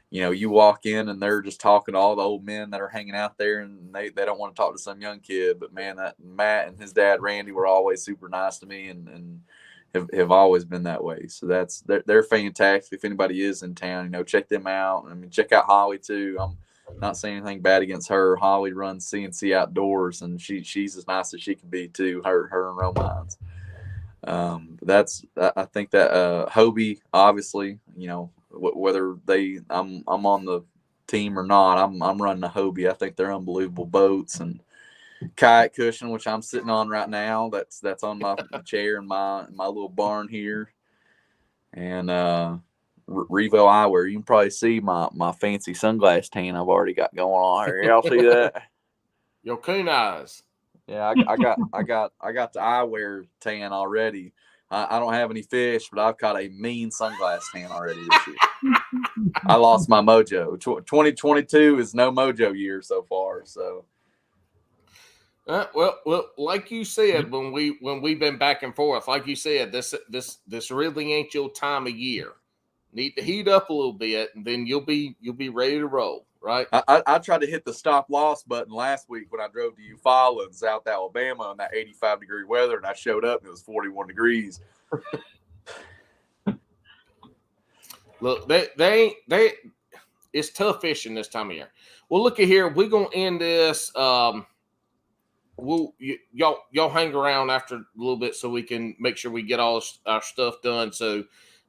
you walk in and they're just talking to all the old men that are hanging out there, and they don't want to talk to some young kid. But man, that Matt and his dad Randy were always super nice to me and have always been that way. So they're fantastic. If anybody is in town, check them out. I mean, check out Holly too. not saying anything bad against her. Holly runs CNC Outdoors, and she's as nice as she can be too. Her and Romines. I think that Hobie, obviously, whether I'm on the team or not, I'm running a Hobie. I think they're unbelievable boats. And kayak cushion, which I'm sitting on right now, that's on my chair in my little barn here. And Revo eyewear, you can probably see my fancy sunglass tan I've already got going on here. Y'all see that? Your coon eyes. Yeah, I got the eyewear tan already. I don't have any fish, but I've got a mean sunglass tan already this year. I lost my mojo. 2022 is no mojo year so far. So, well, like you said, when we've been back and forth, like you said, this really ain't your time of year. Need to heat up a little bit, and then you'll be ready to roll. Right. I tried to hit the stop loss button last week when I drove to Eufaula in South Alabama in that 85-degree weather, and I showed up and it was 41 degrees. Look, it's tough fishing this time of year. Well, look at here. We're gonna end this. Y'all hang around after a little bit so we can make sure we get all our stuff done. So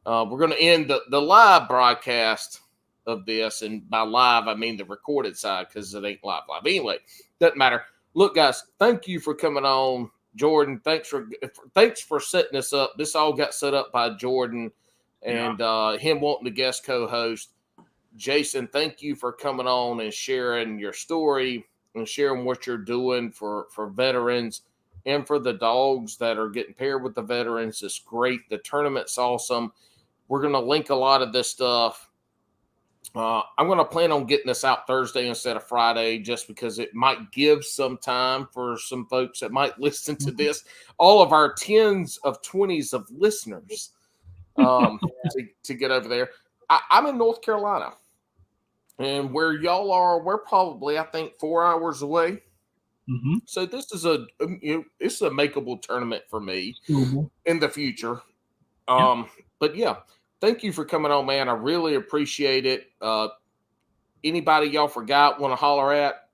we're gonna end the live broadcast of this, and by live I mean the recorded side because it ain't live. Anyway, doesn't matter. Look, guys, thank you for coming on. Jordan, thanks for setting this up. This all got set up by Jordan and him wanting to guest co-host. Jason, thank you for coming on and sharing your story and sharing what you're doing for veterans and for the dogs that are getting paired with the veterans. It's great. The tournament's awesome. We're going to link a lot of this stuff. I'm going to plan on getting this out Thursday instead of Friday just because it might give some time for some folks that might listen to this. All of our tens of 20s of listeners to get over there. I'm in North Carolina. And where y'all are, we're probably, I think, 4 hours away. Mm-hmm. So this is it's a makeable tournament for me in the future. But yeah. Thank you for coming on, man. I really appreciate it. Anybody y'all forgot want to holler at?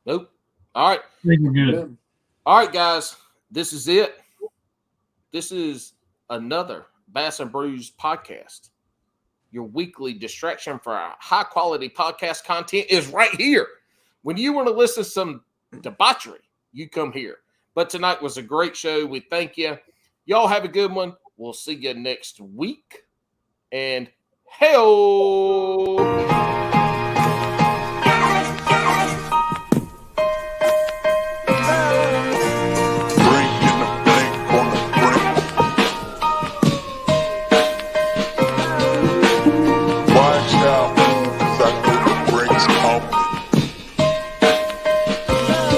Nope. All right. You're good. All right, guys. This is it. This is another Bass and Brews podcast. Your weekly distraction for our high-quality podcast content is right here. When you want to listen to some debauchery, you come here. But tonight was a great show. We thank you. Y'all have a good one. We'll see you next week. And hey-o!